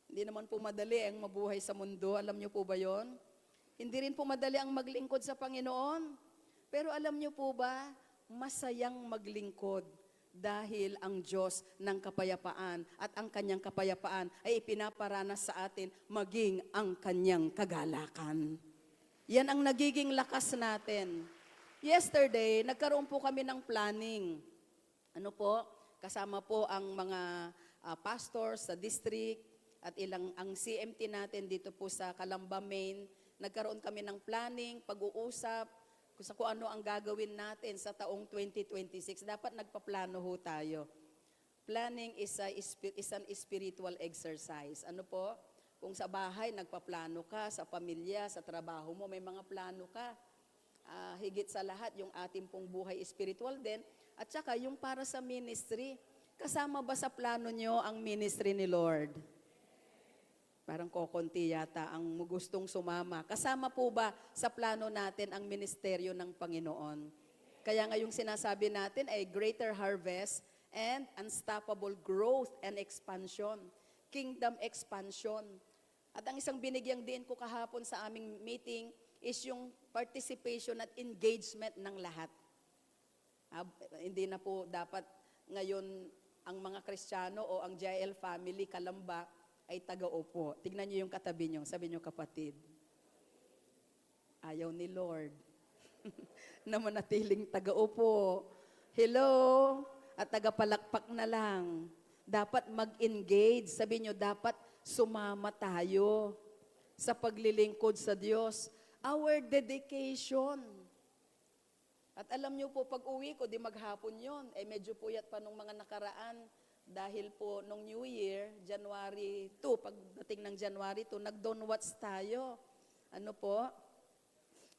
Hindi naman po madali ang mabuhay sa mundo. Alam niyo po ba yon? Hindi rin po madali ang maglingkod sa Panginoon. Pero alam niyo po ba, masayang maglingkod. Dahil ang Diyos ng kapayapaan at ang kanyang kapayapaan ay ipinaparanas sa atin maging ang kanyang kagalakan. Yan ang nagiging lakas natin. Yesterday, nagkaroon po kami ng planning. Ano po? Kasama po ang mga pastors sa district at ang CMT natin dito po sa Calamba, Maine. Nagkaroon kami ng planning, pag-uusap, kung ano ang gagawin natin sa taong 2026. Dapat nagpaplano ho tayo. Planning is an spiritual exercise. Ano po? Kung sa bahay, nagpaplano ka, sa pamilya, sa trabaho mo, may mga plano ka. Higit sa lahat, yung ating pong buhay spiritual din, at saka yung para sa ministry. Kasama ba sa plano nyo ang ministry ni Lord? Parang kokonti yata ang gustong sumama. Kasama po ba sa plano natin ang ministeryo ng Panginoon? Kaya ngayong sinasabi natin ay greater harvest and unstoppable growth and expansion. Kingdom expansion. At ang isang binigyang diin ko kahapon sa aming meeting, is yung participation at engagement ng lahat. Hindi na po dapat ngayon ang mga Kristiyano o ang JL family, Kalamba, ay taga-upo. Tignan niyo yung katabi niyo. Sabi niyo, kapatid, ayaw ni Lord na manatiling taga-upo. Hello? At taga-palakpak na lang. Dapat mag-engage. Sabi niyo, dapat sumama tayo sa paglilingkod sa Diyos. Our dedication. At alam niyo po, pag uwi ko, di maghapon yon. Medyo puyat pa nung mga nakaraan. Dahil po, nung New Year, January 2, pagdating ng January 2, nag-Don't Watch tayo. Ano po?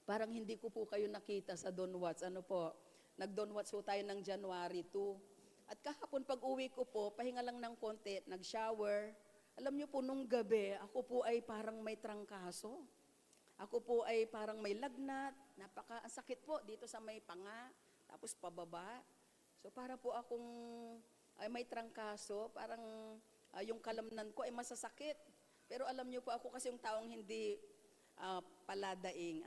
Parang hindi ko po kayo nakita sa Don't Watch. Ano po? Nag-Don't Watch po tayo ng January 2. At kahapon, pag uwi ko po, pahinga lang ng konti, nag-shower. Alam niyo po, nung gabi, ako po ay parang may trangkaso. Ako po ay parang may lagnat, napakasakit po dito sa may panga, tapos pababa. So para po akong ay may trangkaso, parang yung kalamnan ko ay masasakit. Pero alam niyo po ako kasi yung taong hindi paladaing,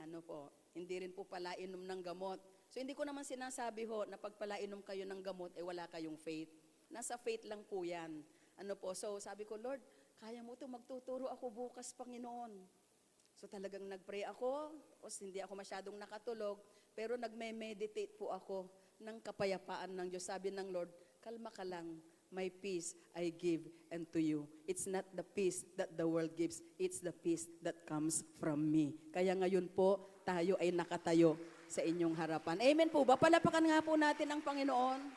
hindi rin po pala inom ng gamot. So hindi ko naman sinasabi ho na pag palainom kayo ng gamot, wala kayong faith. Nasa faith lang po yan. So sabi ko, Lord, kaya mo ito, magtuturo ako bukas, Panginoon. So talagang nag-pray ako, hindi ako masyadong nakatulog, pero nagme-meditate po ako ng kapayapaan ng Diyos. Sabi ng Lord, kalma ka lang, my peace I give unto you. It's not the peace that the world gives, it's the peace that comes from me. Kaya ngayon po, tayo ay nakatayo sa inyong harapan. Amen po ba? Palapakan nga po natin ang Panginoon.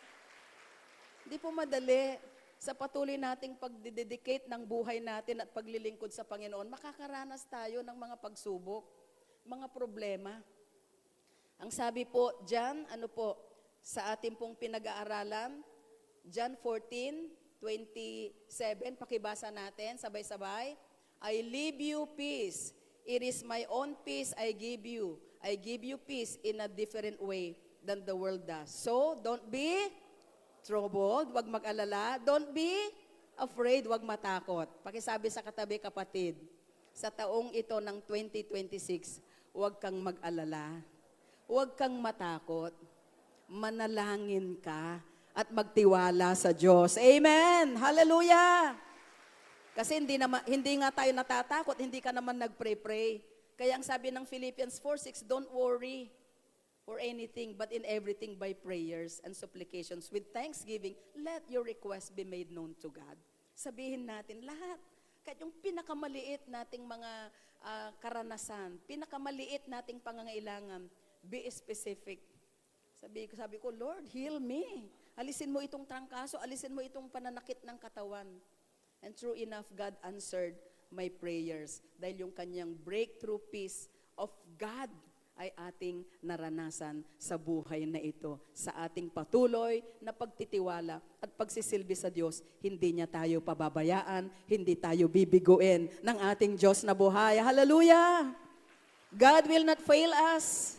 Hindi po madali. Sa patuloy nating pagdededicate ng buhay natin at paglilingkod sa Panginoon, makakaranas tayo ng mga pagsubok, mga problema. Ang sabi po dyan, sa ating pong pinag-aaralan, John 14:27, pakibasa natin, sabay-sabay. I leave you peace. It is my own peace I give you. I give you peace in a different way than the world does. So, don't be troubled, wag mag-alala. Don't be afraid, wag matakot. Pakisabi sa katabi, kapatid, sa taong ito ng 2026, wag kang mag-alala. Wag kang matakot. Manalangin ka at magtiwala sa Diyos. Amen! Hallelujah! Kasi hindi nga tayo natatakot, hindi ka naman nag-pray-pray. Kaya ang sabi ng Philippians 4:6, don't worry for anything, but in everything by prayers and supplications with thanksgiving, let your request be made known to God. Sabihin natin lahat, kahit yung pinakamaliit nating mga karanasan, pinakamaliit nating pangangailangan, be specific. Sabi ko, Lord, heal me. Alisin mo itong trangkaso, alisin mo itong pananakit ng katawan. And true enough, God answered my prayers dahil yung kanyang breakthrough peace of God ay ating naranasan sa buhay na ito. Sa ating patuloy na pagtitiwala at pagsisilbi sa Diyos, hindi niya tayo pababayaan, hindi tayo bibiguin ng ating Diyos na buhay. Hallelujah! God will not fail us.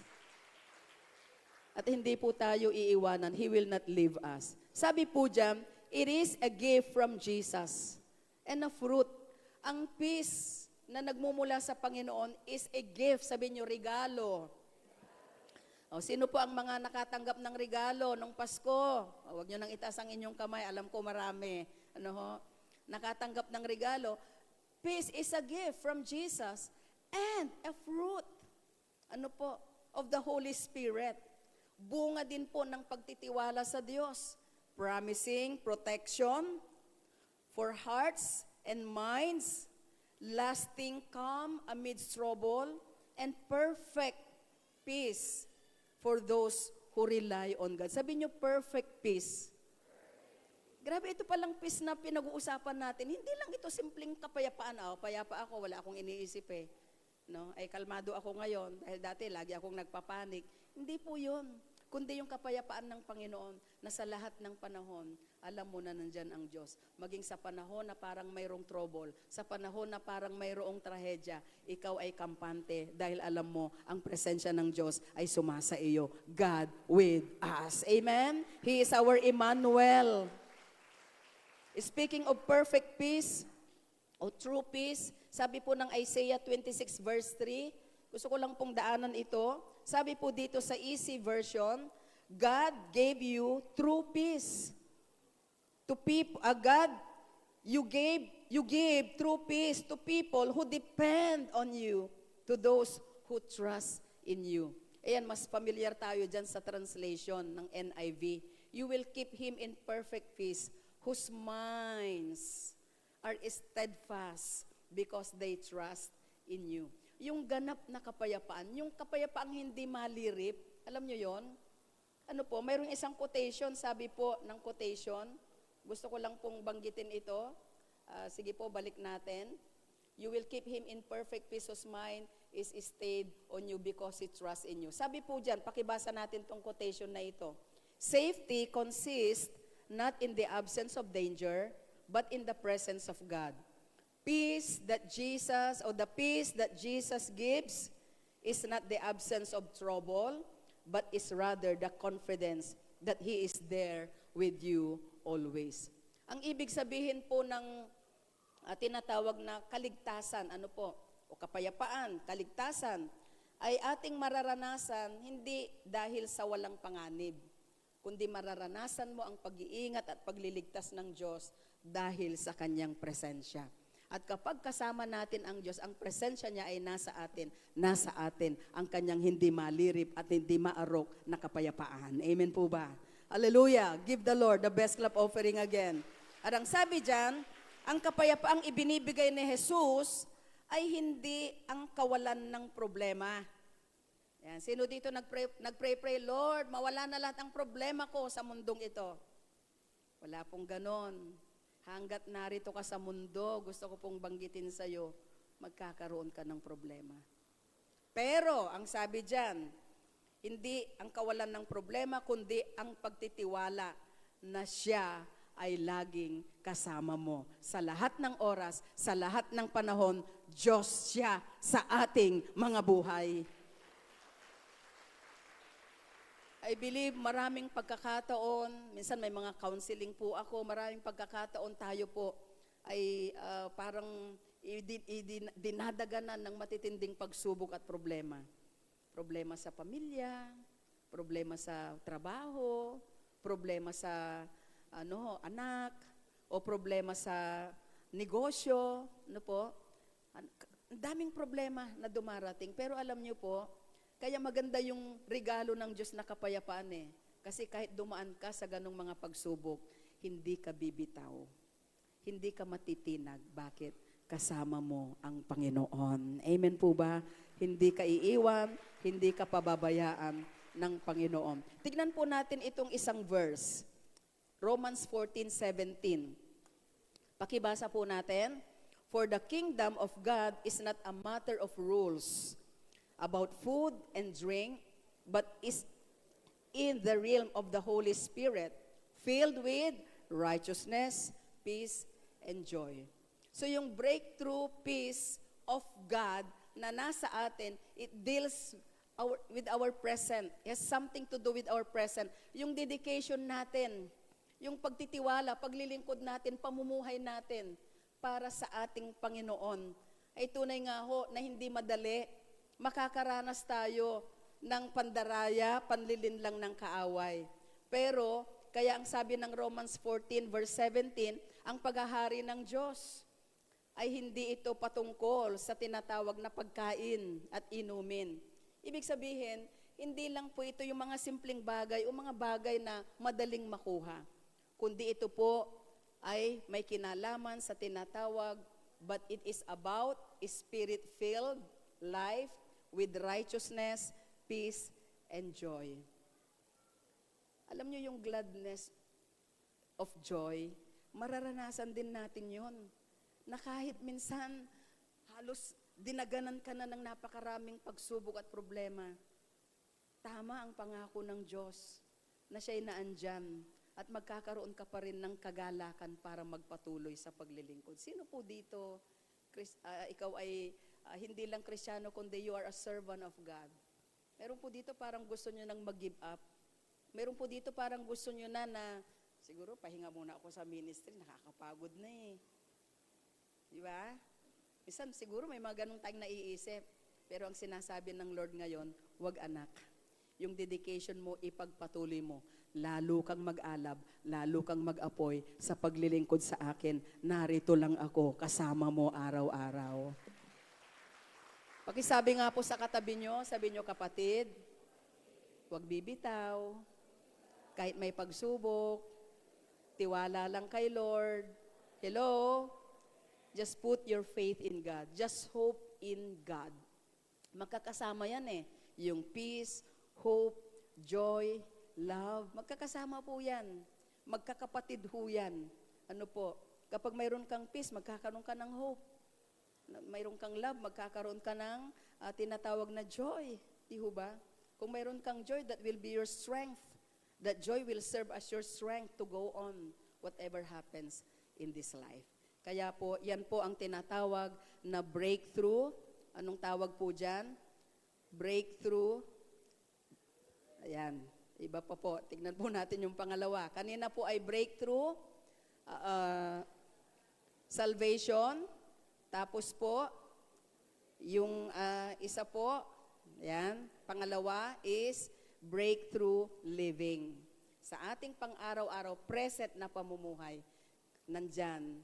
At hindi po tayo iiwanan. He will not leave us. Sabi po dyan, it is a gift from Jesus and a fruit. Ang peace na nagmumula sa Panginoon is a gift. Sabi niyo, regalo. Sino po ang mga nakatanggap ng regalo nung Pasko? Huwag niyo nang itaas ang inyong kamay. Alam ko marami. Nakatanggap ng regalo. Peace is a gift from Jesus and a fruit. Of the Holy Spirit. Bunga din po ng pagtitiwala sa Diyos. Promising protection for hearts and minds, lasting calm amidst trouble, and perfect peace for those who rely on God. Sabi niyo, perfect peace. Grabe, ito palang peace na pinag-uusapan natin. Hindi lang ito simpleng kapayapaan. Payapa ako, wala akong iniisip Ay, kalmado ako ngayon. Dahil dati, lagi akong nagpapanik. Hindi po yun. Kundi yung kapayapaan ng Panginoon na sa lahat ng panahon, alam mo na nandyan ang Diyos. Maging sa panahon na parang mayroong trouble, sa panahon na parang mayroong trahedya, ikaw ay kampante dahil alam mo ang presensya ng Diyos ay sumasa iyo. God with us. Amen? He is our Emmanuel. Speaking of perfect peace, o true peace, sabi po ng Isaiah 26 verse 3, Gusto ko lang pong daanan ito. Sabi po dito sa easy version, God gave you true peace. To people, God, you gave true peace to people who depend on you, to those who trust in you. Ayan, mas familiar tayo dyan sa translation ng NIV. You will keep him in perfect peace, whose minds are steadfast because they trust in you. Yung ganap na kapayapaan, yung kapayapaang hindi malirip, alam nyo yon? Ano po, mayroong isang quotation, sabi po ng quotation, gusto ko lang pong banggitin ito. Sige po, balik natin. You will keep him in perfect peace whose mind is stayed on you because he trusts in you. Sabi po dyan, pakibasa natin tong quotation na ito. Safety consists not in the absence of danger, but in the presence of God. Peace that Jesus, or the peace that Jesus gives is not the absence of trouble, but is rather the confidence that He is there with you always. Ang ibig sabihin po ng tinatawag na kaligtasan, ano po, o kapayapaan, kaligtasan, ay ating mararanasan hindi dahil sa walang panganib, kundi mararanasan mo ang pag-iingat at pagliligtas ng Diyos dahil sa Kanyang presensya. At kapag kasama natin ang Diyos, ang presensya niya ay nasa atin ang Kanyang hindi malirip at hindi maarok na kapayapaan. Amen po ba? Hallelujah! Give the Lord the best clap offering again. At ang sabi dyan, ang kapayapaang ibinibigay ni Jesus ay hindi ang kawalan ng problema. Yan. Sino dito nagpray, Lord, mawala na lahat ang problema ko sa mundong ito? Wala pong ganon. Hanggat narito ka sa mundo, gusto ko pong banggitin sa'yo, magkakaroon ka ng problema. Pero, ang sabi dyan, hindi ang kawalan ng problema, kundi ang pagtitiwala na siya ay laging kasama mo. Sa lahat ng oras, sa lahat ng panahon, Diyos siya sa ating mga buhay. I believe maraming pagkakataon, minsan may mga counseling po ako, maraming pagkakataon tayo po ay parang dinadaganan ng matitinding pagsubok at problema. Problema sa pamilya, problema sa trabaho, problema sa anak, o problema sa negosyo, ano po? Ang daming problema na dumarating. Pero alam niyo po, kaya maganda yung regalo ng Diyos na kapayapaan eh. Kasi kahit dumaan ka sa ganong mga pagsubok, hindi ka bibitaw. Hindi ka matitinag. Bakit? Kasama mo ang Panginoon. Amen po ba? Hindi ka iiwan, hindi ka pababayaan ng Panginoon. Tignan po natin itong isang verse. Romans 14:17. Pakibasa po natin. For the kingdom of God is not a matter of rules about food and drink, but is in the realm of the Holy Spirit, filled with righteousness, peace, and joy. So yung breakthrough peace of God na nasa atin, it deals with our present. It has something to do with our present. Yung dedication natin, yung pagtitiwala, paglilingkod natin, pamumuhay natin para sa ating Panginoon, ay tunay nga ho na hindi madali. Makakaranas tayo ng pandaraya, panlilinlang ng kaaway. Pero, kaya ang sabi ng Romans 14 verse 17, ang paghahari ng Diyos ay hindi ito patungkol sa tinatawag na pagkain at inumin. Ibig sabihin, hindi lang po ito yung mga simpleng bagay o mga bagay na madaling makuha. Kundi ito po ay may kinalaman sa tinatawag, but it is about spirit-filled life with righteousness, peace, and joy. Alam niyo yung gladness of joy, mararanasan din natin yon. Na kahit minsan, halos dinaganan ka na ng napakaraming pagsubok at problema, tama ang pangako ng Diyos na siya'y naandyan at magkakaroon ka pa rin ng kagalakan para magpatuloy sa paglilingkod. Sino po dito, ikaw ay hindi lang Kristiyano, kundi you are a servant of God? Meron po dito parang gusto nyo nang mag-give up. Meron po dito parang gusto nyo na siguro pahinga muna ako sa ministry, nakakapagod na eh. Di ba? Minsan siguro may mga ganong tayong naiisip. Pero ang sinasabi ng Lord ngayon, wag anak. Yung dedication mo, ipagpatuloy mo. Lalo kang mag-alab, lalo kang mag-apoy sa paglilingkod sa akin. Narito lang ako, kasama mo araw-araw. Pakisabi nga po sa katabi nyo, sabi nyo, kapatid, wag bibitaw, kahit may pagsubok, tiwala lang kay Lord. Hello? Just put your faith in God. Just hope in God. Magkakasama yan eh. Yung peace, hope, joy, love. Magkakasama po yan. Magkakapatid ho yan. Ano po? Kapag mayroon kang peace, magkakaroon ka ng hope. Mayroon kang love, magkakaroon ka ng tinatawag na joy. Di ho ba? Kung mayroon kang joy, that will be your strength. That joy will serve as your strength to go on whatever happens in this life. Kaya po, yan po ang tinatawag na breakthrough. Anong tawag po dyan? Breakthrough. Ayan, iba pa po. Tignan po natin yung pangalawa. Kanina po ay breakthrough, salvation, tapos po, yung isa po, ayan, pangalawa is breakthrough living. Sa ating pang-araw-araw, present na pamumuhay, nandyan,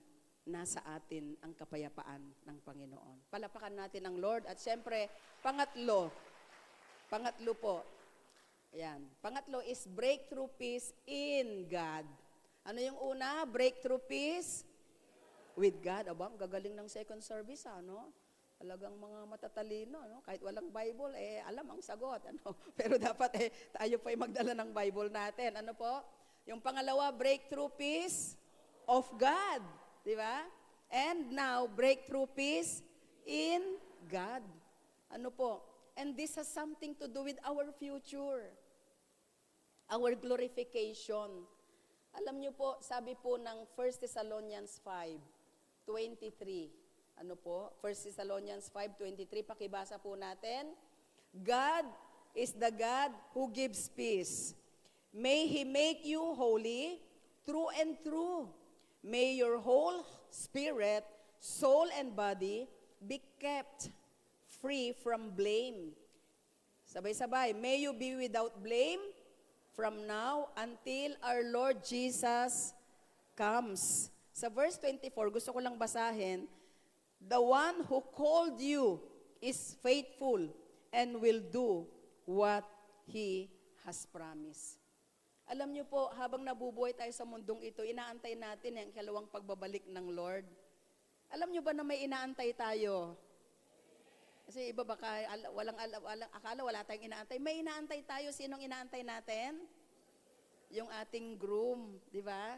nasa atin ang kapayapaan ng Panginoon. Palapakan natin ang Lord. At syempre, pangatlo po, ayan, pangatlo is breakthrough peace in God. Ano yung una? Breakthrough peace with God. Abang, gagaling ng second service, ano? Talagang mga matatalino, no? Kahit walang Bible, alam ang sagot. Ano? Pero dapat, tayo po ay magdala ng Bible natin. Ano po? Yung pangalawa, breakthrough peace of God. Di ba? And now, breakthrough peace in God. Ano po? And this has something to do with our future. Our glorification. Alam niyo po, sabi po ng 1 Thessalonians 5:23. Ano po? 1 Thessalonians 5:23, pakibasa po natin. God is the God who gives peace. May He make you holy, true and true. May your whole spirit, soul, and body be kept free from blame. Sabay-sabay, may you be without blame from now until our Lord Jesus comes. Sa verse 24, gusto ko lang basahin, the one who called you is faithful and will do what He has promised. Alam niyo po, habang nabubuhay tayo sa mundong ito, inaantay natin ang ikalawang pagbabalik ng Lord. Alam niyo ba na may inaantay tayo? Kasi iba baka akala wala tayong inaantay. May inaantay tayo. Sinong inaantay natin? Yung ating groom, di ba?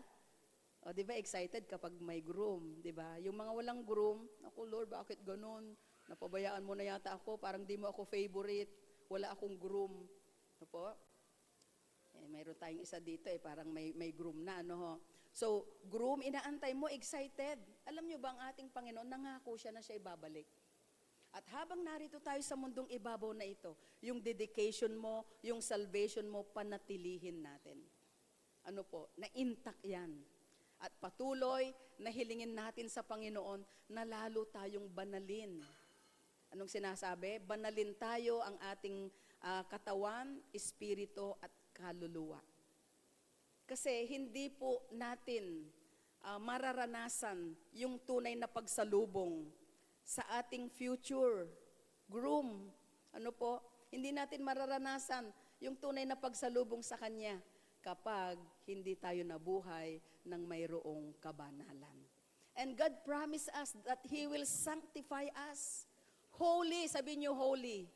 O, di ba excited kapag may groom, di ba? Yung mga walang groom, ako Lord, bakit ganun? Napabayaan mo na yata ako, parang di mo ako favorite, wala akong groom. Ano po? Mayroon tayong isa dito parang may groom na, ano ho. So, groom, inaantay mo, excited. Alam nyo ba ang ating Panginoon, nangako siya na siya ibabalik. At habang narito tayo sa mundong ibabaw na ito, yung dedication mo, yung salvation mo, panatilihin natin. Ano po? Na intact yan. At patuloy na hilingin natin sa Panginoon na lalo tayong banalin. Anong sinasabi? Banalin tayo ang ating katawan, espiritu at kaluluwa. Kasi hindi po natin mararanasan yung tunay na pagsalubong sa ating future groom. Ano po? Hindi natin mararanasan yung tunay na pagsalubong sa Kanya kapag hindi tayo nabuhay ng mayroong kabanalan. And God promised us that He will sanctify us. Holy, sabi niyo holy.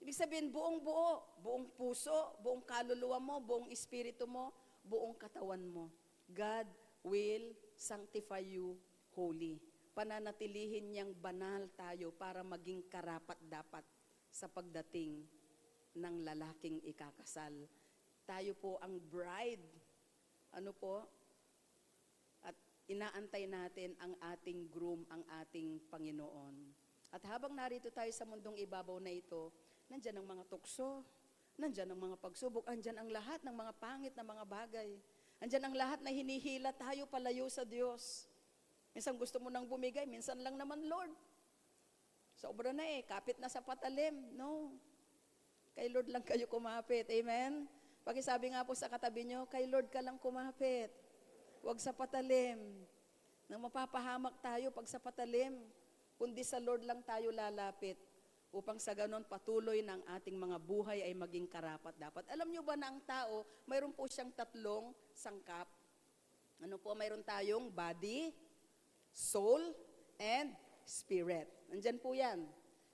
Ibig sabihin, buong buo, buong puso, buong kaluluwa mo, buong espiritu mo, buong katawan mo. God will sanctify you holy. Pananatilihin niyang banal tayo para maging karapat-dapat sa pagdating ng lalaking ikakasal. Tayo po ang bride. Ano po? At inaantay natin ang ating groom, ang ating Panginoon. At habang narito tayo sa mundong ibabaw na ito, nandyan ang mga tukso, nandyan ang mga pagsubok, andyan ang lahat ng mga pangit na mga bagay. Andyan ang lahat na hinihila tayo palayo sa Diyos. Minsan gusto mo nang bumigay, minsan lang naman, Lord. Sobra na kapit na sa patalim. No. Kay Lord lang kayo kumapit. Amen? Pakisabi nga po sa katabi nyo, kay Lord ka lang kumapit. Huwag sa patalim. Nang mapapahamak tayo pag sa patalim, kundi sa Lord lang tayo lalapit upang sa ganon patuloy ng ating mga buhay ay maging karapat dapat. Alam nyo ba na ang tao, mayroon po siyang 3 sangkap. Ano po, mayroon tayong body, soul, and spirit. Nandyan po yan.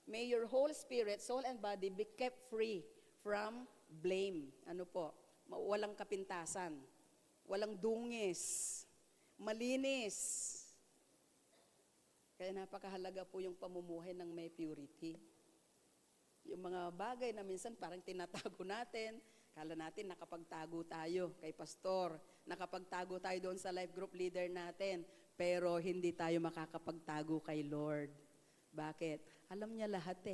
May your whole spirit, soul, and body be kept free from blame. Ano po? Walang kapintasan. Walang dungis. Malinis. Kaya napakahalaga po yung pamumuhay ng may purity. Yung mga bagay na minsan parang tinatago natin, kala natin nakapagtago tayo kay pastor, nakapagtago tayo doon sa life group leader natin, pero hindi tayo makakapagtago kay Lord. Bakit? Alam niya lahat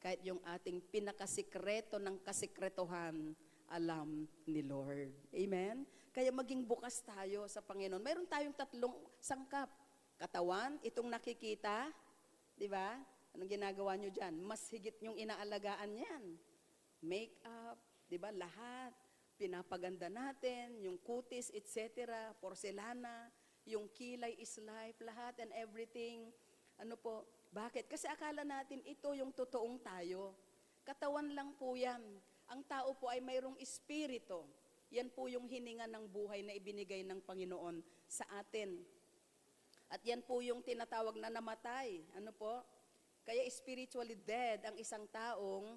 Kahit yung ating pinakasikreto ng kasikretohan, alam ni Lord. Amen? Kaya maging bukas tayo sa Panginoon. Mayroon tayong 3 sangkap. Katawan, itong nakikita, di ba? Anong ginagawa nyo dyan? Mas higit yung inaalagaan yan. Make-up, di ba? Lahat. Pinapaganda natin, yung kutis, etc., porcelana, yung kilay is life, lahat and everything. Ano po? Bakit? Kasi akala natin ito yung totoong tayo. Katawan lang po yan. Ang tao po ay mayroong espiritu. Yan po yung hininga ng buhay na ibinigay ng Panginoon sa atin. At yan po yung tinatawag na namatay. Ano po? Kaya spiritually dead ang isang taong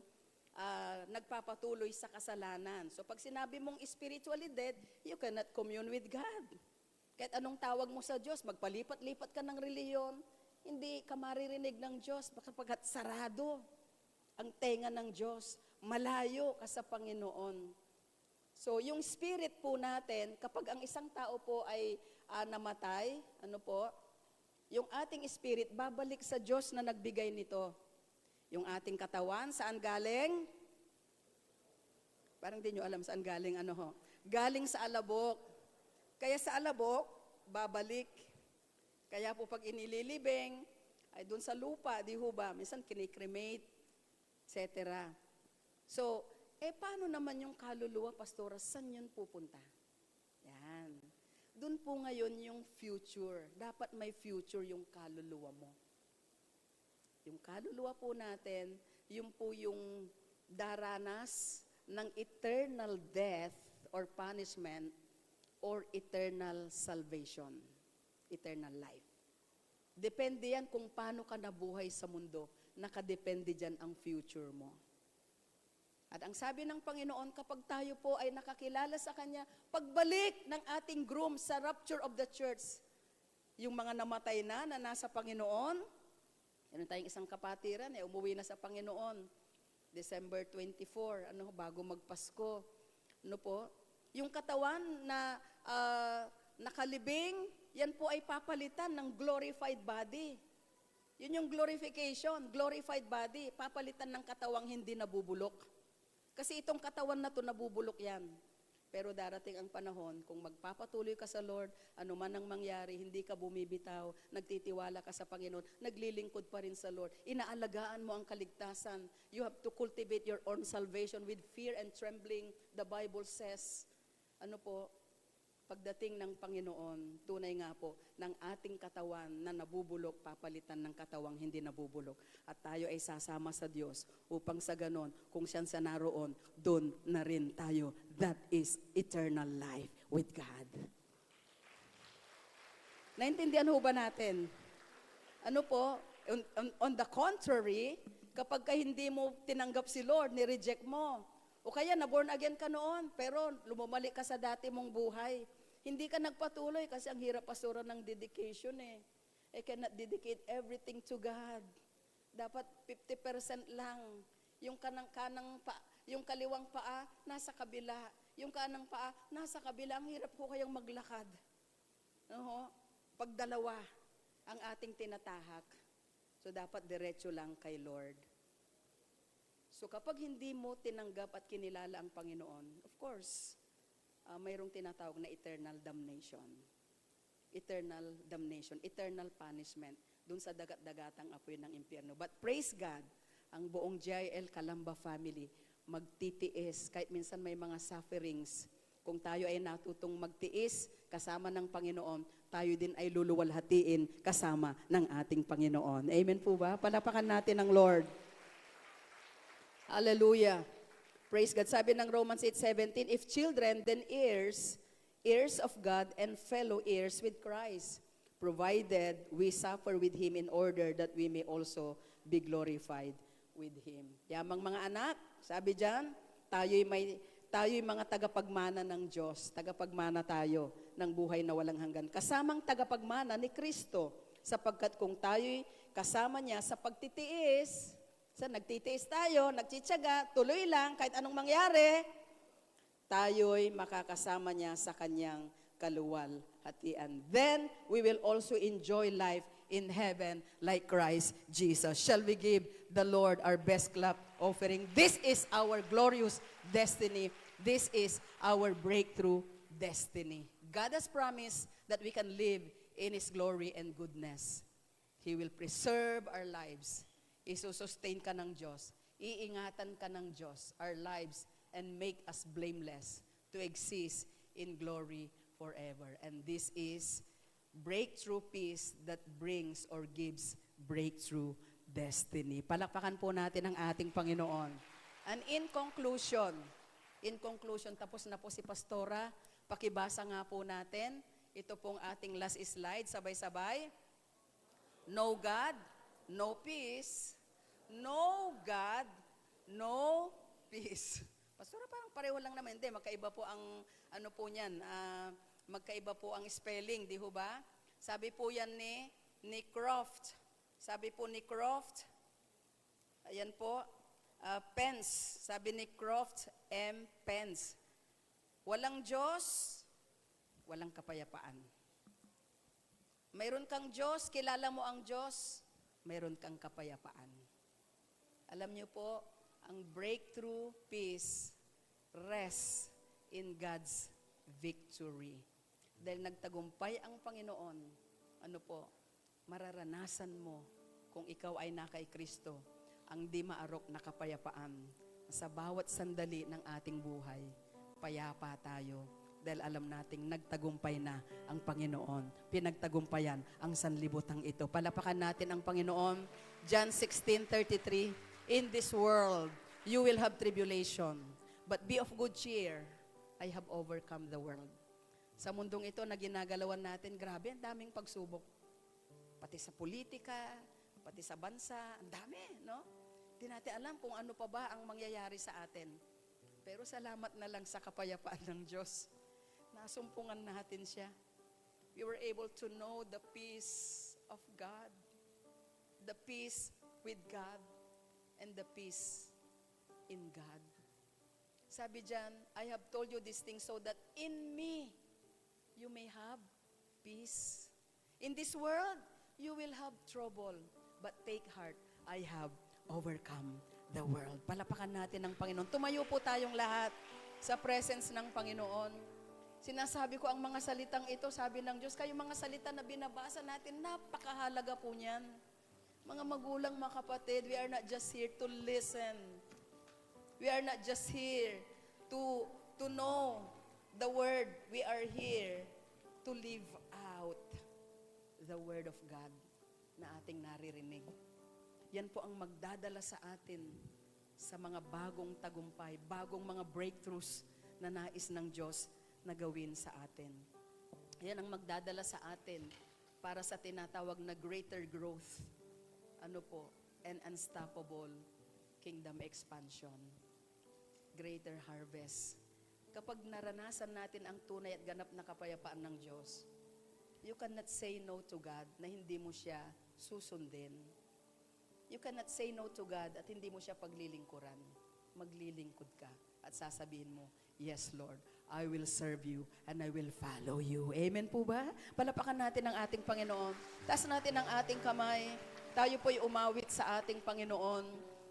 nagpapatuloy sa kasalanan. So pag sinabi mong spiritually dead, you cannot commune with God. Kahit anong tawag mo sa Diyos, magpalipat-lipat ka ng reliyon, hindi ka maririnig ng Diyos kapag sarado ang tenga ng Diyos. Malayo ka sa Panginoon. So yung spirit po natin, kapag ang isang tao po ay namatay, ano po, yung ating spirit babalik sa Diyos na nagbigay nito. Yung ating katawan, saan galing? Parang di nyo alam saan galing, Galing sa alabok. Kaya sa alabok, babalik. Kaya po pag inililibing, ay dun sa lupa, di ho ba? Minsan kinikremate, etc. So, paano naman yung kaluluwa, Pastora? Saan yun pupunta? Yan. Dun po ngayon yung future. Dapat may future yung kaluluwa mo. Yung kaluluwa po natin, yung po yung daranas ng eternal death or punishment or eternal salvation, eternal life. Depende yan kung paano ka nabuhay sa mundo. Nakadepende dyan ang future mo. At ang sabi ng Panginoon, kapag tayo po ay nakakilala sa Kanya, pagbalik ng ating groom sa rapture of the church, yung mga namatay na nasa Panginoon, meron tayong isang kapatiran, umuwi na sa Panginoon, December 24, bago magpasko. Ano po? Yung katawan na nakalibing, yan po ay papalitan ng glorified body. Yun yung glorification, glorified body, papalitan ng katawang hindi nabubulok. Kasi itong katawan na to nabubulok yan. Pero darating ang panahon, kung magpapatuloy ka sa Lord, ano man ang mangyari, hindi ka bumibitaw, nagtitiwala ka sa Panginoon, naglilingkod pa rin sa Lord, inaalagaan mo ang kaligtasan. You have to cultivate your own salvation with fear and trembling, the Bible says. Ano po? Pagdating ng Panginoon, tunay nga po, ng ating katawan na nabubulok, papalitan ng katawang hindi nabubulok. At tayo ay sasama sa Diyos upang sa ganon, kung siyan sa naroon, doon na rin tayo. That is eternal life with God. Naintindihan ho ba natin? Ano po? On the contrary, kapag ka hindi mo tinanggap si Lord, ni-reject mo, o kaya na-born again ka noon, pero lumamalik ka sa dati mong buhay. Hindi ka nagpatuloy kasi ang hirap pastora ng dedication I cannot dedicate everything to God. Dapat 50% lang. Yung yung kaliwang paa, nasa kabila. Yung kanang paa, nasa kabila. Ang hirap ko kayang maglakad. Pag dalawa ang ating tinatahak. So dapat diretso lang kay Lord. So kapag hindi mo tinanggap at kinilala ang Panginoon, of course, mayroong tinatawag na eternal damnation. Eternal damnation, eternal punishment. dun sa dagat-dagatang apoy ng impyerno. But praise God, ang buong GIL Calamba family, magtitiis. Kahit minsan may mga sufferings, kung tayo ay natutong magtiis kasama ng Panginoon, tayo din ay luluwalhatiin kasama ng ating Panginoon. Amen po ba? Palapakan natin ang Lord. Hallelujah. Praise God. Sabi ng Romans 8:17, if children, then heirs, heirs of God and fellow heirs with Christ, provided we suffer with Him in order that we may also be glorified with Him. Yamang mga anak, sabi diyan, tayo'y mga tagapagmana ng Diyos. Tagapagmana tayo ng buhay na walang hanggan. Kasamang tagapagmana ni Kristo, sapagkat kung tayo'y kasama niya sa pagtitiis, nagtitiis tayo, nagtsitsaga, tuloy lang, kahit anong mangyari, tayo'y makakasama niya sa kanyang kaluwalhatian. Then, we will also enjoy life in heaven like Christ Jesus. Shall we give the Lord our best clap offering? This is our glorious destiny. This is our breakthrough destiny. God has promised that we can live in His glory and goodness. He will preserve our lives. Isusustain ka ng Diyos. Iingatan ka ng Diyos, our lives, and make us blameless to exist in glory forever. And this is breakthrough peace that brings or gives breakthrough destiny. Palakpakan po natin ang ating Panginoon. And in conclusion, tapos na po si Pastora, pakibasa nga po natin. Ito pong ating last slide, sabay-sabay. No God, no peace. No God, no peace. Pastora, parang pareho lang naman. Hindi, magkaiba po ang, magkaiba po ang spelling, di ho ba? Sabi po yan ni Croft. Sabi po ni Croft, ayan po, Pence. Sabi ni Croft M. Pence. Walang Diyos, walang kapayapaan. Mayroon kang Diyos, kilala mo ang Diyos, mayroon kang kapayapaan. Alam niyo po, ang breakthrough peace rests in God's victory. Dahil nagtagumpay ang Panginoon, mararanasan mo kung ikaw ay na kay Kristo, ang di maarok na kapayapaan. Sa bawat sandali ng ating buhay, payapa tayo. Dahil alam nating nagtagumpay na ang Panginoon. Pinagtagumpayan ang sanlibutan ito. Palapakan natin ang Panginoon. John 16:33, in this world, you will have tribulation. But be of good cheer. I have overcome the world. Sa mundong ito na ginagalawan natin, grabe, ang daming pagsubok. Pati sa politika, pati sa bansa, ang dami, no? Hindi natin alam kung ano pa ba ang mangyayari sa atin. Pero salamat na lang sa kapayapaan ng Diyos. Nasumpungan natin siya. We were able to know the peace of God, the peace with God, and the peace in God. Sabi diyan, I have told you these things so that in me, you may have peace. In this world, you will have trouble. But take heart, I have overcome the world. Palapakan natin ang Panginoon. Tumayo po tayong lahat sa presence ng Panginoon. Sinasabi ko ang mga salitang ito, sabi ng Diyos, kayong mga salita na binabasa natin, napakahalaga po niyan. Mga magulang, mga kapatid, we are not just here to listen. We are not just here to know the Word. We are here to live out the Word of God na ating naririnig. Yan po ang magdadala sa atin sa mga bagong tagumpay, bagong mga breakthroughs na nais ng Diyos na gawin sa atin. Yan ang magdadala sa atin para sa tinatawag na greater growth. And unstoppable kingdom expansion. Greater harvest. Kapag naranasan natin ang tunay at ganap na kapayapaan ng Diyos, you cannot say no to God na hindi mo siya susundin. You cannot say no to God at hindi mo siya paglilingkuran. Maglilingkod ka at sasabihin mo, yes, Lord, I will serve you and I will follow you. Amen po ba? Palapakan natin ang ating Panginoon. Taas natin ang ating kamay. Tayo po'y umawit sa ating Panginoon.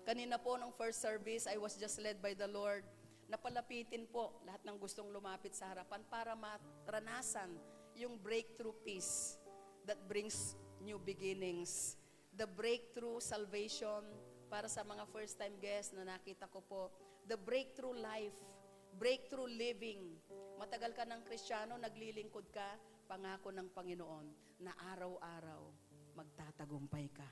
Kanina po nung first service, I was just led by the Lord. Napalapitin po lahat ng gustong lumapit sa harapan para maranasan yung breakthrough peace that brings new beginnings. The breakthrough salvation, para sa mga first time guests na nakita ko po, the breakthrough life, breakthrough living. Matagal ka ng Kristiyano, naglilingkod ka, pangako ng Panginoon na araw-araw magtatagumpay ka.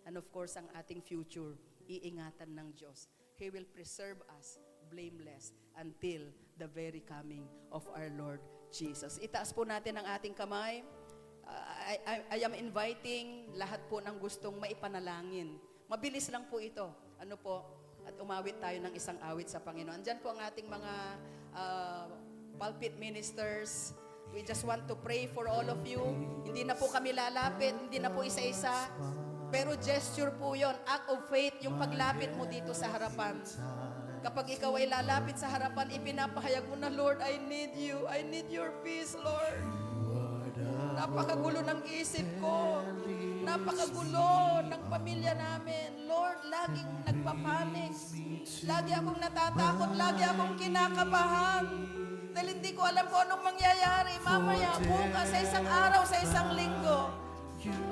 And of course, ang ating future, iingatan ng Diyos. He will preserve us blameless until the very coming of our Lord Jesus. Itaas po natin ang ating kamay. I am inviting lahat po ng gustong maipanalangin. Mabilis lang po ito. Ano po? At umawit tayo ng isang awit sa Panginoon. Andyan po ang ating mga pulpit ministers. We just want to pray for all of you. Hindi na po kami lalapit, hindi na po isa-isa. Pero gesture po yon, act of faith, yung paglapit mo dito sa harapan. Kapag ikaw ay lalapit sa harapan, ipinapahayag mo na, Lord, I need you. I need your peace, Lord. Napakagulo ng isip ko. Napakagulo ng pamilya namin. Lord, laging nagpapanik. Lagi akong natatakot. Lagi akong kinakabahan. Dahil hindi ko alam kung anong mangyayari. Mamaya, bukas, sa isang araw, sa isang linggo.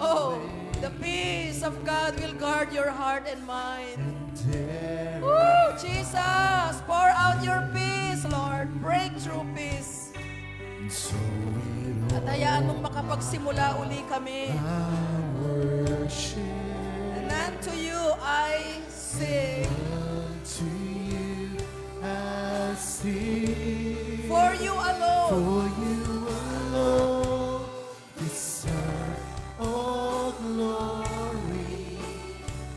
Oh, the peace of God will guard your heart and mind. Woo, Jesus, pour out your peace, Lord. Breakthrough peace. At hayaan mong makapagsimula uli kami. And unto you I sing. For you alone. Deserve all glory.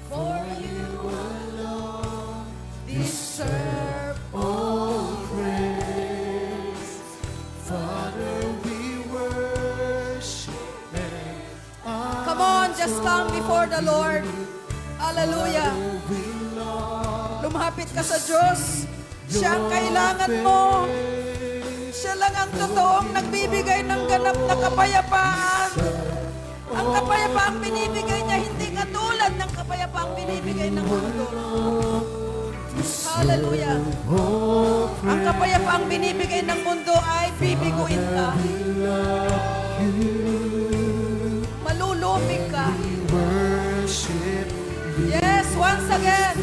For you alone deserve all praise. Father, we worship and Come on, just come before the Lord. Hallelujah. we love. Lumapit ka sa Diyos. Siya ang kailangan mo. Siya lang ang totoong nagbibigay ng ganap na kapayapaan. Ang kapayapaang binibigay niya hindi katulad ng kapayapaang binibigay ng mundo. Hallelujah. Ang kapayapaang binibigay ng mundo ay bibiguin ka. Malulumig ka. Worship Yes, once again,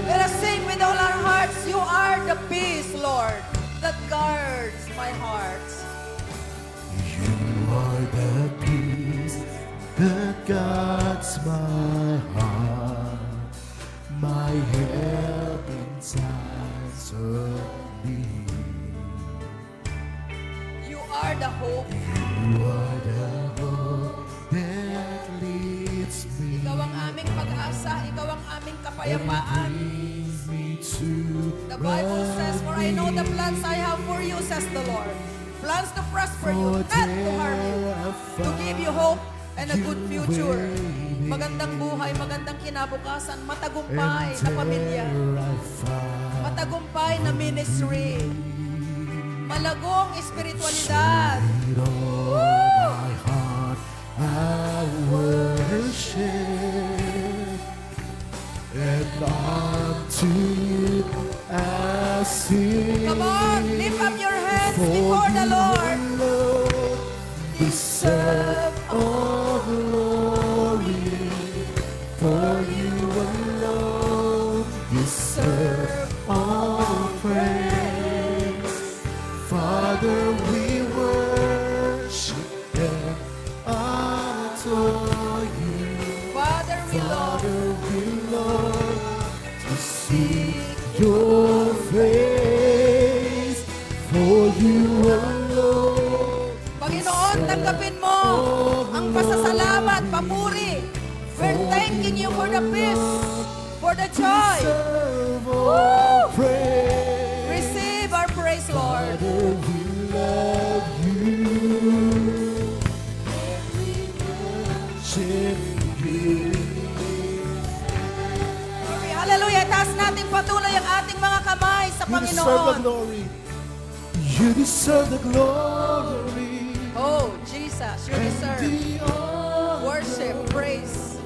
let us sing with all our hearts. You are the peace, Lord, that guards my heart. you are the peace that guards my heart, my help in times of need. You are the hope. You are the hope that leads me. Ikaw ang aming pag-asa. Ikaw ang aming kapayapaan. Leads me to The Bible says, for I know the plans I have for you, says the Lord. Plans to prosper you, not to harm you. To give you hope and a good future. Magandang buhay, magandang kinabukasan, matagumpay na pamilya. Matagumpay na ministry. Malagong espiritualidad. Woo! My heart, I worship, and unto you I sing. Come on, lift up your hands before the Lord. Deserve all glory, for you alone deserve all praise. Father, we worship and adore you. Father, we love. Father, we love to see your face, for you alone. Panginoon, tanggapin mo ang pasasalamat, papuri. We're thanking you for the peace, for the joy. Deserve all praise. Receive our praise, Lord. Father, we love you. We worship you. Glory, hallelujah. Taas natin patuloy ang ating mga kamay sa You deserve the Panginoon. glory. You deserve the glory. Oh, Jesus, you deserve The honor. worship, praise.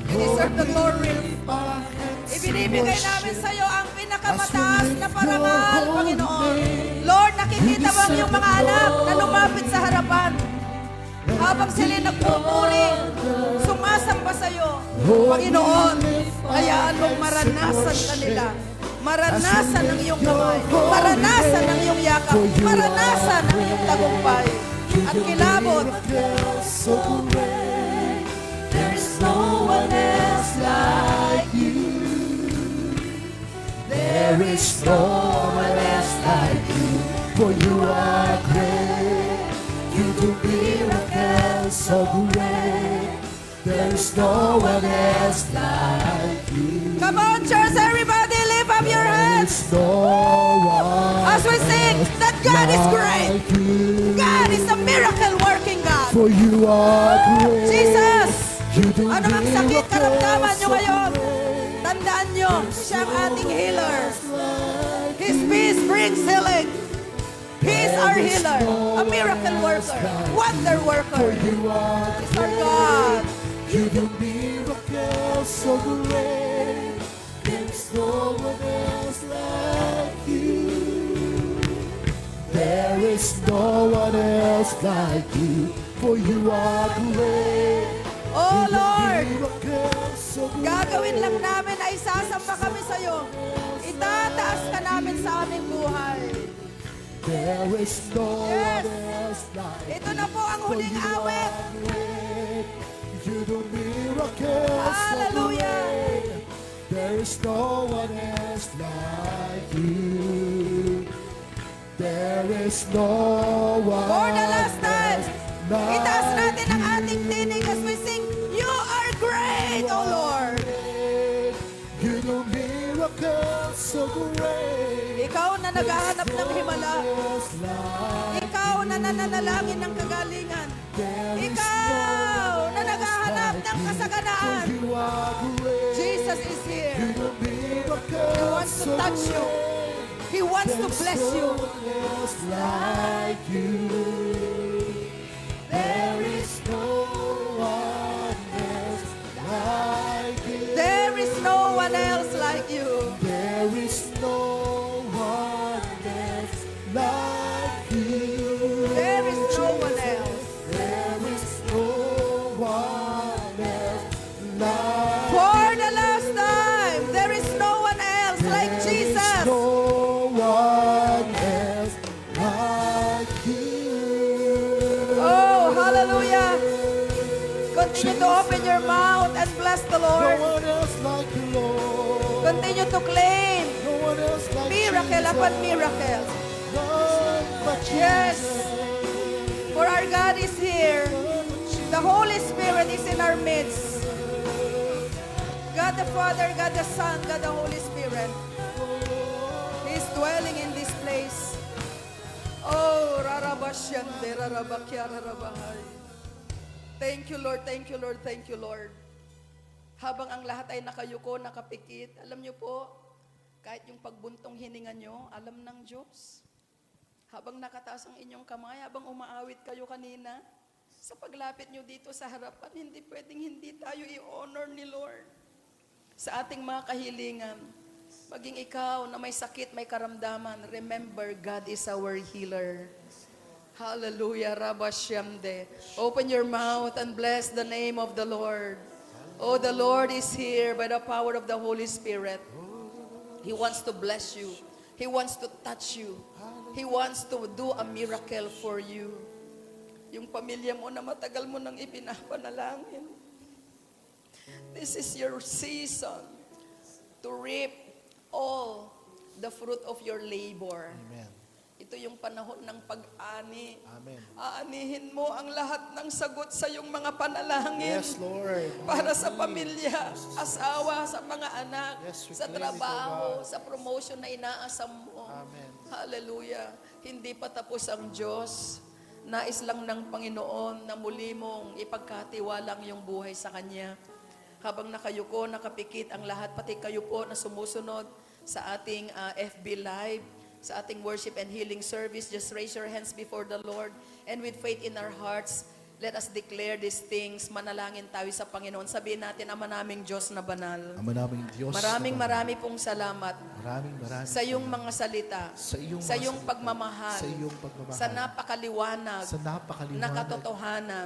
You deserve the glory. Our hands Ibinibigay worship. namin sa iyo ang pinakamataas na parangal, Panginoon. Lord, nakikita mo ang iyong mga anak na lumapit sa harapan. habang sila nagpupuri, sumasamba sa iyo, Panginoon, hayaan mong maranasan kanila. Maranasan ang iyong kamay, maranasan ang iyong yakap, maranasan ang iyong tagumpay. At kilabot, So great, there's no one else like you. There is no one else like you, for you are great. You do miracles so great. There is no one else like you. come on church, everybody lift up your hands There's no one as we sing that God is great. like you. God is a miracle working God. For you are great. Jesus, You do ano mang sakit karamdaman nyo miracles so ngayon, great. tandaan nyo, siya ang ating healer. His peace brings healing. He is our healer, a miracle worker, wonder worker. You are He's our God. You do miracles so great. There's no one else like you. There is no one else like you, for you are great. Oh Lord, Miracles so great. gagawin lang namin ay sasamba kami sa iyo. Itataas ka namin sa aming buhay. There is no Yes. one else like Ito na po ang for huling you awit. are great. You do miracles so Hallelujah. great. There is no one else like you. There is no one For the last time, else like itaas natin ang you. ating tinig as we sing, You are great, O Lord. You do miracles so great. Ikaw na naghahanap ng himala. Else like Ikaw na nananalangin ng kagalingan. Ikaw na naghahanap ng kasaganaan. you are great. Jesus is here. You do miracles He wants to so touch you. great. He wants to bless you. No one else like you. There is no one else like you. There is no one else like you. There is no one else like you. There is no one else. There is no one else like For the last time, there is no one else like There is Jesus. no one else like you. Oh, hallelujah. Continue to open your mouth and bless the No Lord. one else like you, Lord. Continue to claim No one else like miracle Jesus. upon miracle. None but Yes. Jesus. For our God is here. The Holy Spirit is in our midst. God the Father, God the Son, God the Holy Spirit. He is dwelling in this place. Oh, rarabasyande, rarabakya, rarabahay. Thank you, Lord. Thank you, Lord. Thank you, Lord. Habang ang lahat ay nakayuko, nakapikit, alam niyo po, kahit yung pagbuntong hininga nyo, alam ng Diyos. Habang nakataas ang inyong kamay, habang umaawit kayo kanina, sa paglapit nyo dito sa harapan, hindi pwedeng hindi tayo i-honor ni Lord. Sa ating mga kahilingan, maging ikaw na may sakit, may karamdaman, remember, God is our healer. Hallelujah, Rabashyamde. Open your mouth and bless the name of the Lord. Oh, the Lord is here by the power of the Holy Spirit. He wants to bless you. He wants to touch you. He wants to do a miracle for you. Yung pamilya mo na matagal mo nang ipinapanalangin. This is your season to reap all the fruit of your labor. Amen. Ito yung panahon ng pag-ani. Amen. Aanihin mo ang lahat ng sagot sa iyong mga panalangin. Yes, Lord. Para sa pamilya, asawa, sa mga anak, Yes, we sa claim it, O trabaho, God. sa promotion na inaasam mo. Amen. Hallelujah. Hindi pa tapos ang Diyos. Nais lang ng Panginoon na muli mong ipagkatiwalang yung buhay sa Kanya. Habang nakayuko, nakapikit ang lahat, pati kayo po na sumusunod sa ating FB Live, sa ating worship and healing service, just raise your hands before the Lord and with faith in our hearts, Let us declare these things. Manalangin tayo sa Panginoon. Sabihin natin, Ama naming Diyos na banal. Ama naming Diyos. Marami pong salamat Maraming sa iyong mga salita, sa iyong, sa iyong pagmamahal, sa iyong pagmamahal, sa napakaliwanag, sa napakaliwanag, na katotohanan,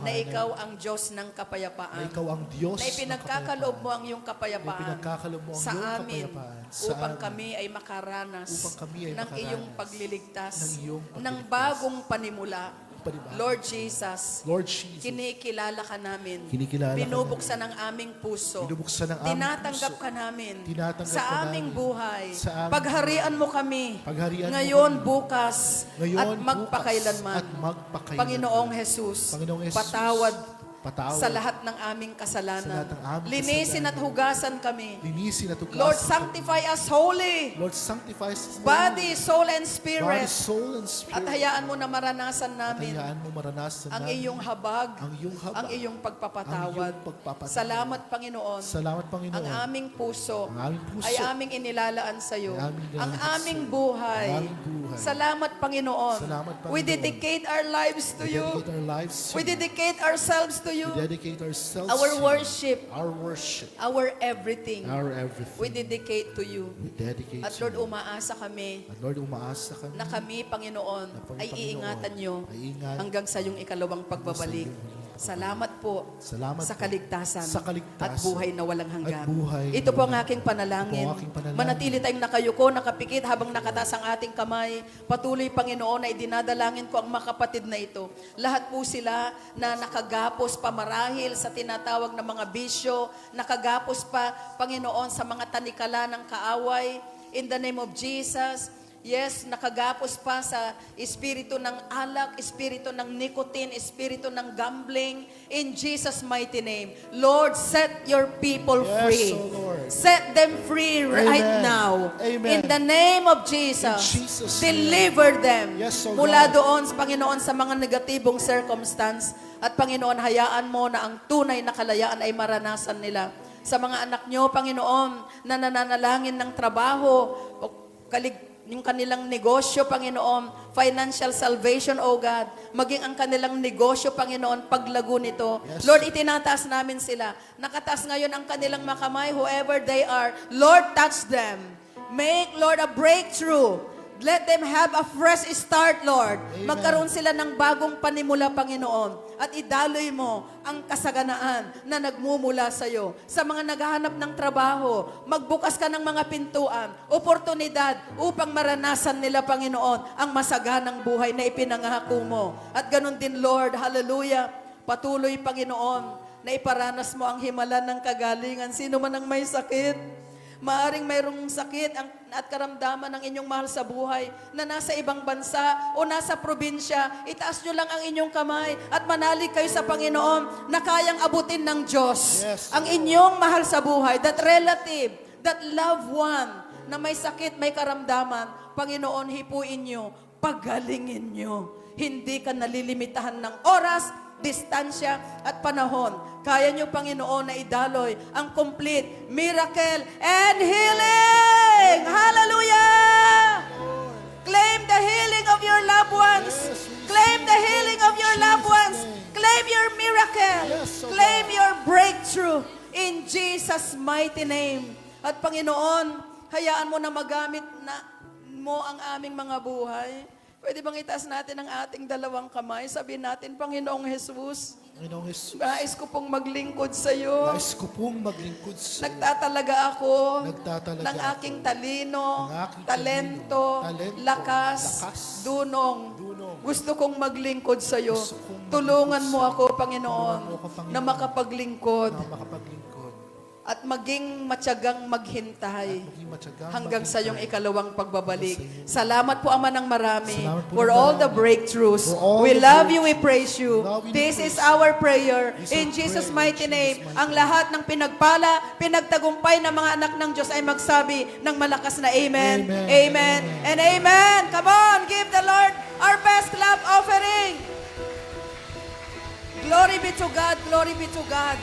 na ikaw ang Diyos ng kapayapaan, na ikaw ang Diyos na ipinagkakaloob mo ang iyong na kapayapaan ipinagkakaloob mo ang sa iyong amin kapayapaan sa upang amin, kami ay makaranas upang kami ay ng iyong makaranas pagliligtas, ng iyong pagliligtas, ng bagong panimula. Panibago. Lord Jesus, Lord Jesus, kinikilala ka namin. kinikilala Binubuksan ang aming puso. Binubuksan ang aming Tinatanggap puso. ka namin Tinatanggap sa ka aming namin. buhay. Sa aming Pagharian mo kami Pagharian mo ngayon, kami. bukas, Ngayon, at magpakailanman. bukas, at magpakailanman. Panginoong Jesus, Panginoong Jesus, patawad patawad sa lahat ng aming kasalanan. sa lahat ng aming Linisin kasalanan. at hugasan kami. Linisin at hugasan. Lord, sanctify us holy, Lord, sanctify us body, soul, and body, spirit. soul, and spirit. At hayaan mo na maranasan At namin hayaan mo maranasan ang namin iyong habag, ang iyong habag, ang iyong pagpapatawad. ang iyong pagpapatawad. Salamat, Panginoon. Salamat, Panginoon. Ang aming puso Ang aming puso ay aming inilalaan sa iyo. ay aming inilalaan Ang sa aming iyo. buhay. Ang aming buhay. Salamat, Panginoon. Salamat, Panginoon. We dedicate our lives to We you. dedicate our lives to We you. dedicate ourselves to you. We dedicate ourselves Our to you. worship, Our worship, our everything. our everything. We dedicate to you. We dedicate At to Lord, you. umaasa kami At Lord, umaasa kami na kami, Panginoon, na kami, ay Panginoon, iingatan nyo ay ingat hanggang sa iyong ikalawang pagbabalik. Salamat po Salamat sa po kaligtasan, sa kaligtasan at buhay na walang hanggan. at buhay na Ito po ang walang aking panalangin. Ito ang aking panalangin. Manatili tayong nakayuko, nakapikit habang nakataas ang ating kamay. Patuloy, Panginoon, na idinadalangin ko ang mga kapatid na ito. Lahat po sila na nakagapos pa marahil sa tinatawag na mga bisyo, nakagapos pa, Panginoon, sa mga tanikala ng kaaway. In the name of Jesus, yes, nakagapos pa sa espiritu ng alak, espiritu ng nicotine, espiritu ng gambling. In Jesus' mighty name, Lord, set your people Yes, free. O Lord. Set them free right Amen. now. Amen. In the name of Jesus, In Jesus' name. deliver them Yes, O mula God. doon, Panginoon, sa mga negatibong circumstance. At Panginoon, hayaan mo na ang tunay na kalayaan ay maranasan nila. Sa mga anak nyo, Panginoon, na nananalangin ng trabaho, o yung kanilang negosyo, Panginoon, financial salvation, O God, maging ang kanilang negosyo, Panginoon, paglago nito. Yes. Lord, itinataas namin sila. Nakataas ngayon ang kanilang makamay, whoever they are. Lord, touch them. Make, Lord, a breakthrough. Let them have a fresh start, Lord. Amen. Magkaroon sila ng bagong panimula, Panginoon. At idaloy mo ang kasaganaan na nagmumula sa iyo. Sa mga naghahanap ng trabaho, magbukas ka ng mga pintuan, oportunidad upang maranasan nila, Panginoon, ang masaganang buhay na ipinangako mo. At ganun din, Lord, hallelujah, patuloy, Panginoon, na iparanas mo ang himala ng kagalingan. Sino man ang may sakit, maaring mayroong sakit at karamdaman ng inyong mahal sa buhay na nasa ibang bansa o nasa probinsya, itaas nyo lang ang inyong kamay at manalig kayo sa Panginoon na kayang abutin ng Diyos Yes. ang inyong mahal sa buhay, that relative, that loved one na may sakit, may karamdaman. Panginoon, hipuin nyo, pagalingin nyo. Hindi ka nalilimitahan ng oras, distansya at panahon. Kaya nyo, Panginoon, na idaloy ang complete miracle and healing! Hallelujah! Claim the healing of your loved ones. Yes, Claim the healing of your loved ones. name. Claim your miracle. Yes, O Claim God. your breakthrough in Jesus' mighty name. At Panginoon, hayaan mo na magamit mo ang aming mga buhay. Pwede bang itaas natin ang ating dalawang kamay? Sabihin natin, Panginoong Jesus, Panginoong Jesus, nais ko pong maglingkod sa iyo. nais ko pong maglingkod sa iyo. Nagtatalaga ako Nagtatalaga ng ako aking talino, ng aking talento, talento, lakas, lakas, dunong. dunong. Gusto kong maglingkod sa iyo. Gusto kong Tulungan maglingkod mo sa ako, Panginoon, Tulungan mo ako, Panginoon, na makapaglingkod na makapaglingkod at maging matyagang maghintay at maging matyagang hanggang sa iyong maghintay. ikalawang pagbabalik. Hanggang sa Salamat po, Ama ng marami, Salamat po for ng all marami. the breakthroughs. For all We the love you, we praise you. Love you, This we is praise our prayer. This is In our Jesus' prayer. mighty In name, Jesus' mighty ang name. lahat ng pinagpala, pinagtagumpay ng mga anak ng Diyos ay magsabi ng malakas na Amen, Amen. Amen, and Amen. Come on, give the Lord our best clap offering. Glory be to God, glory be to God.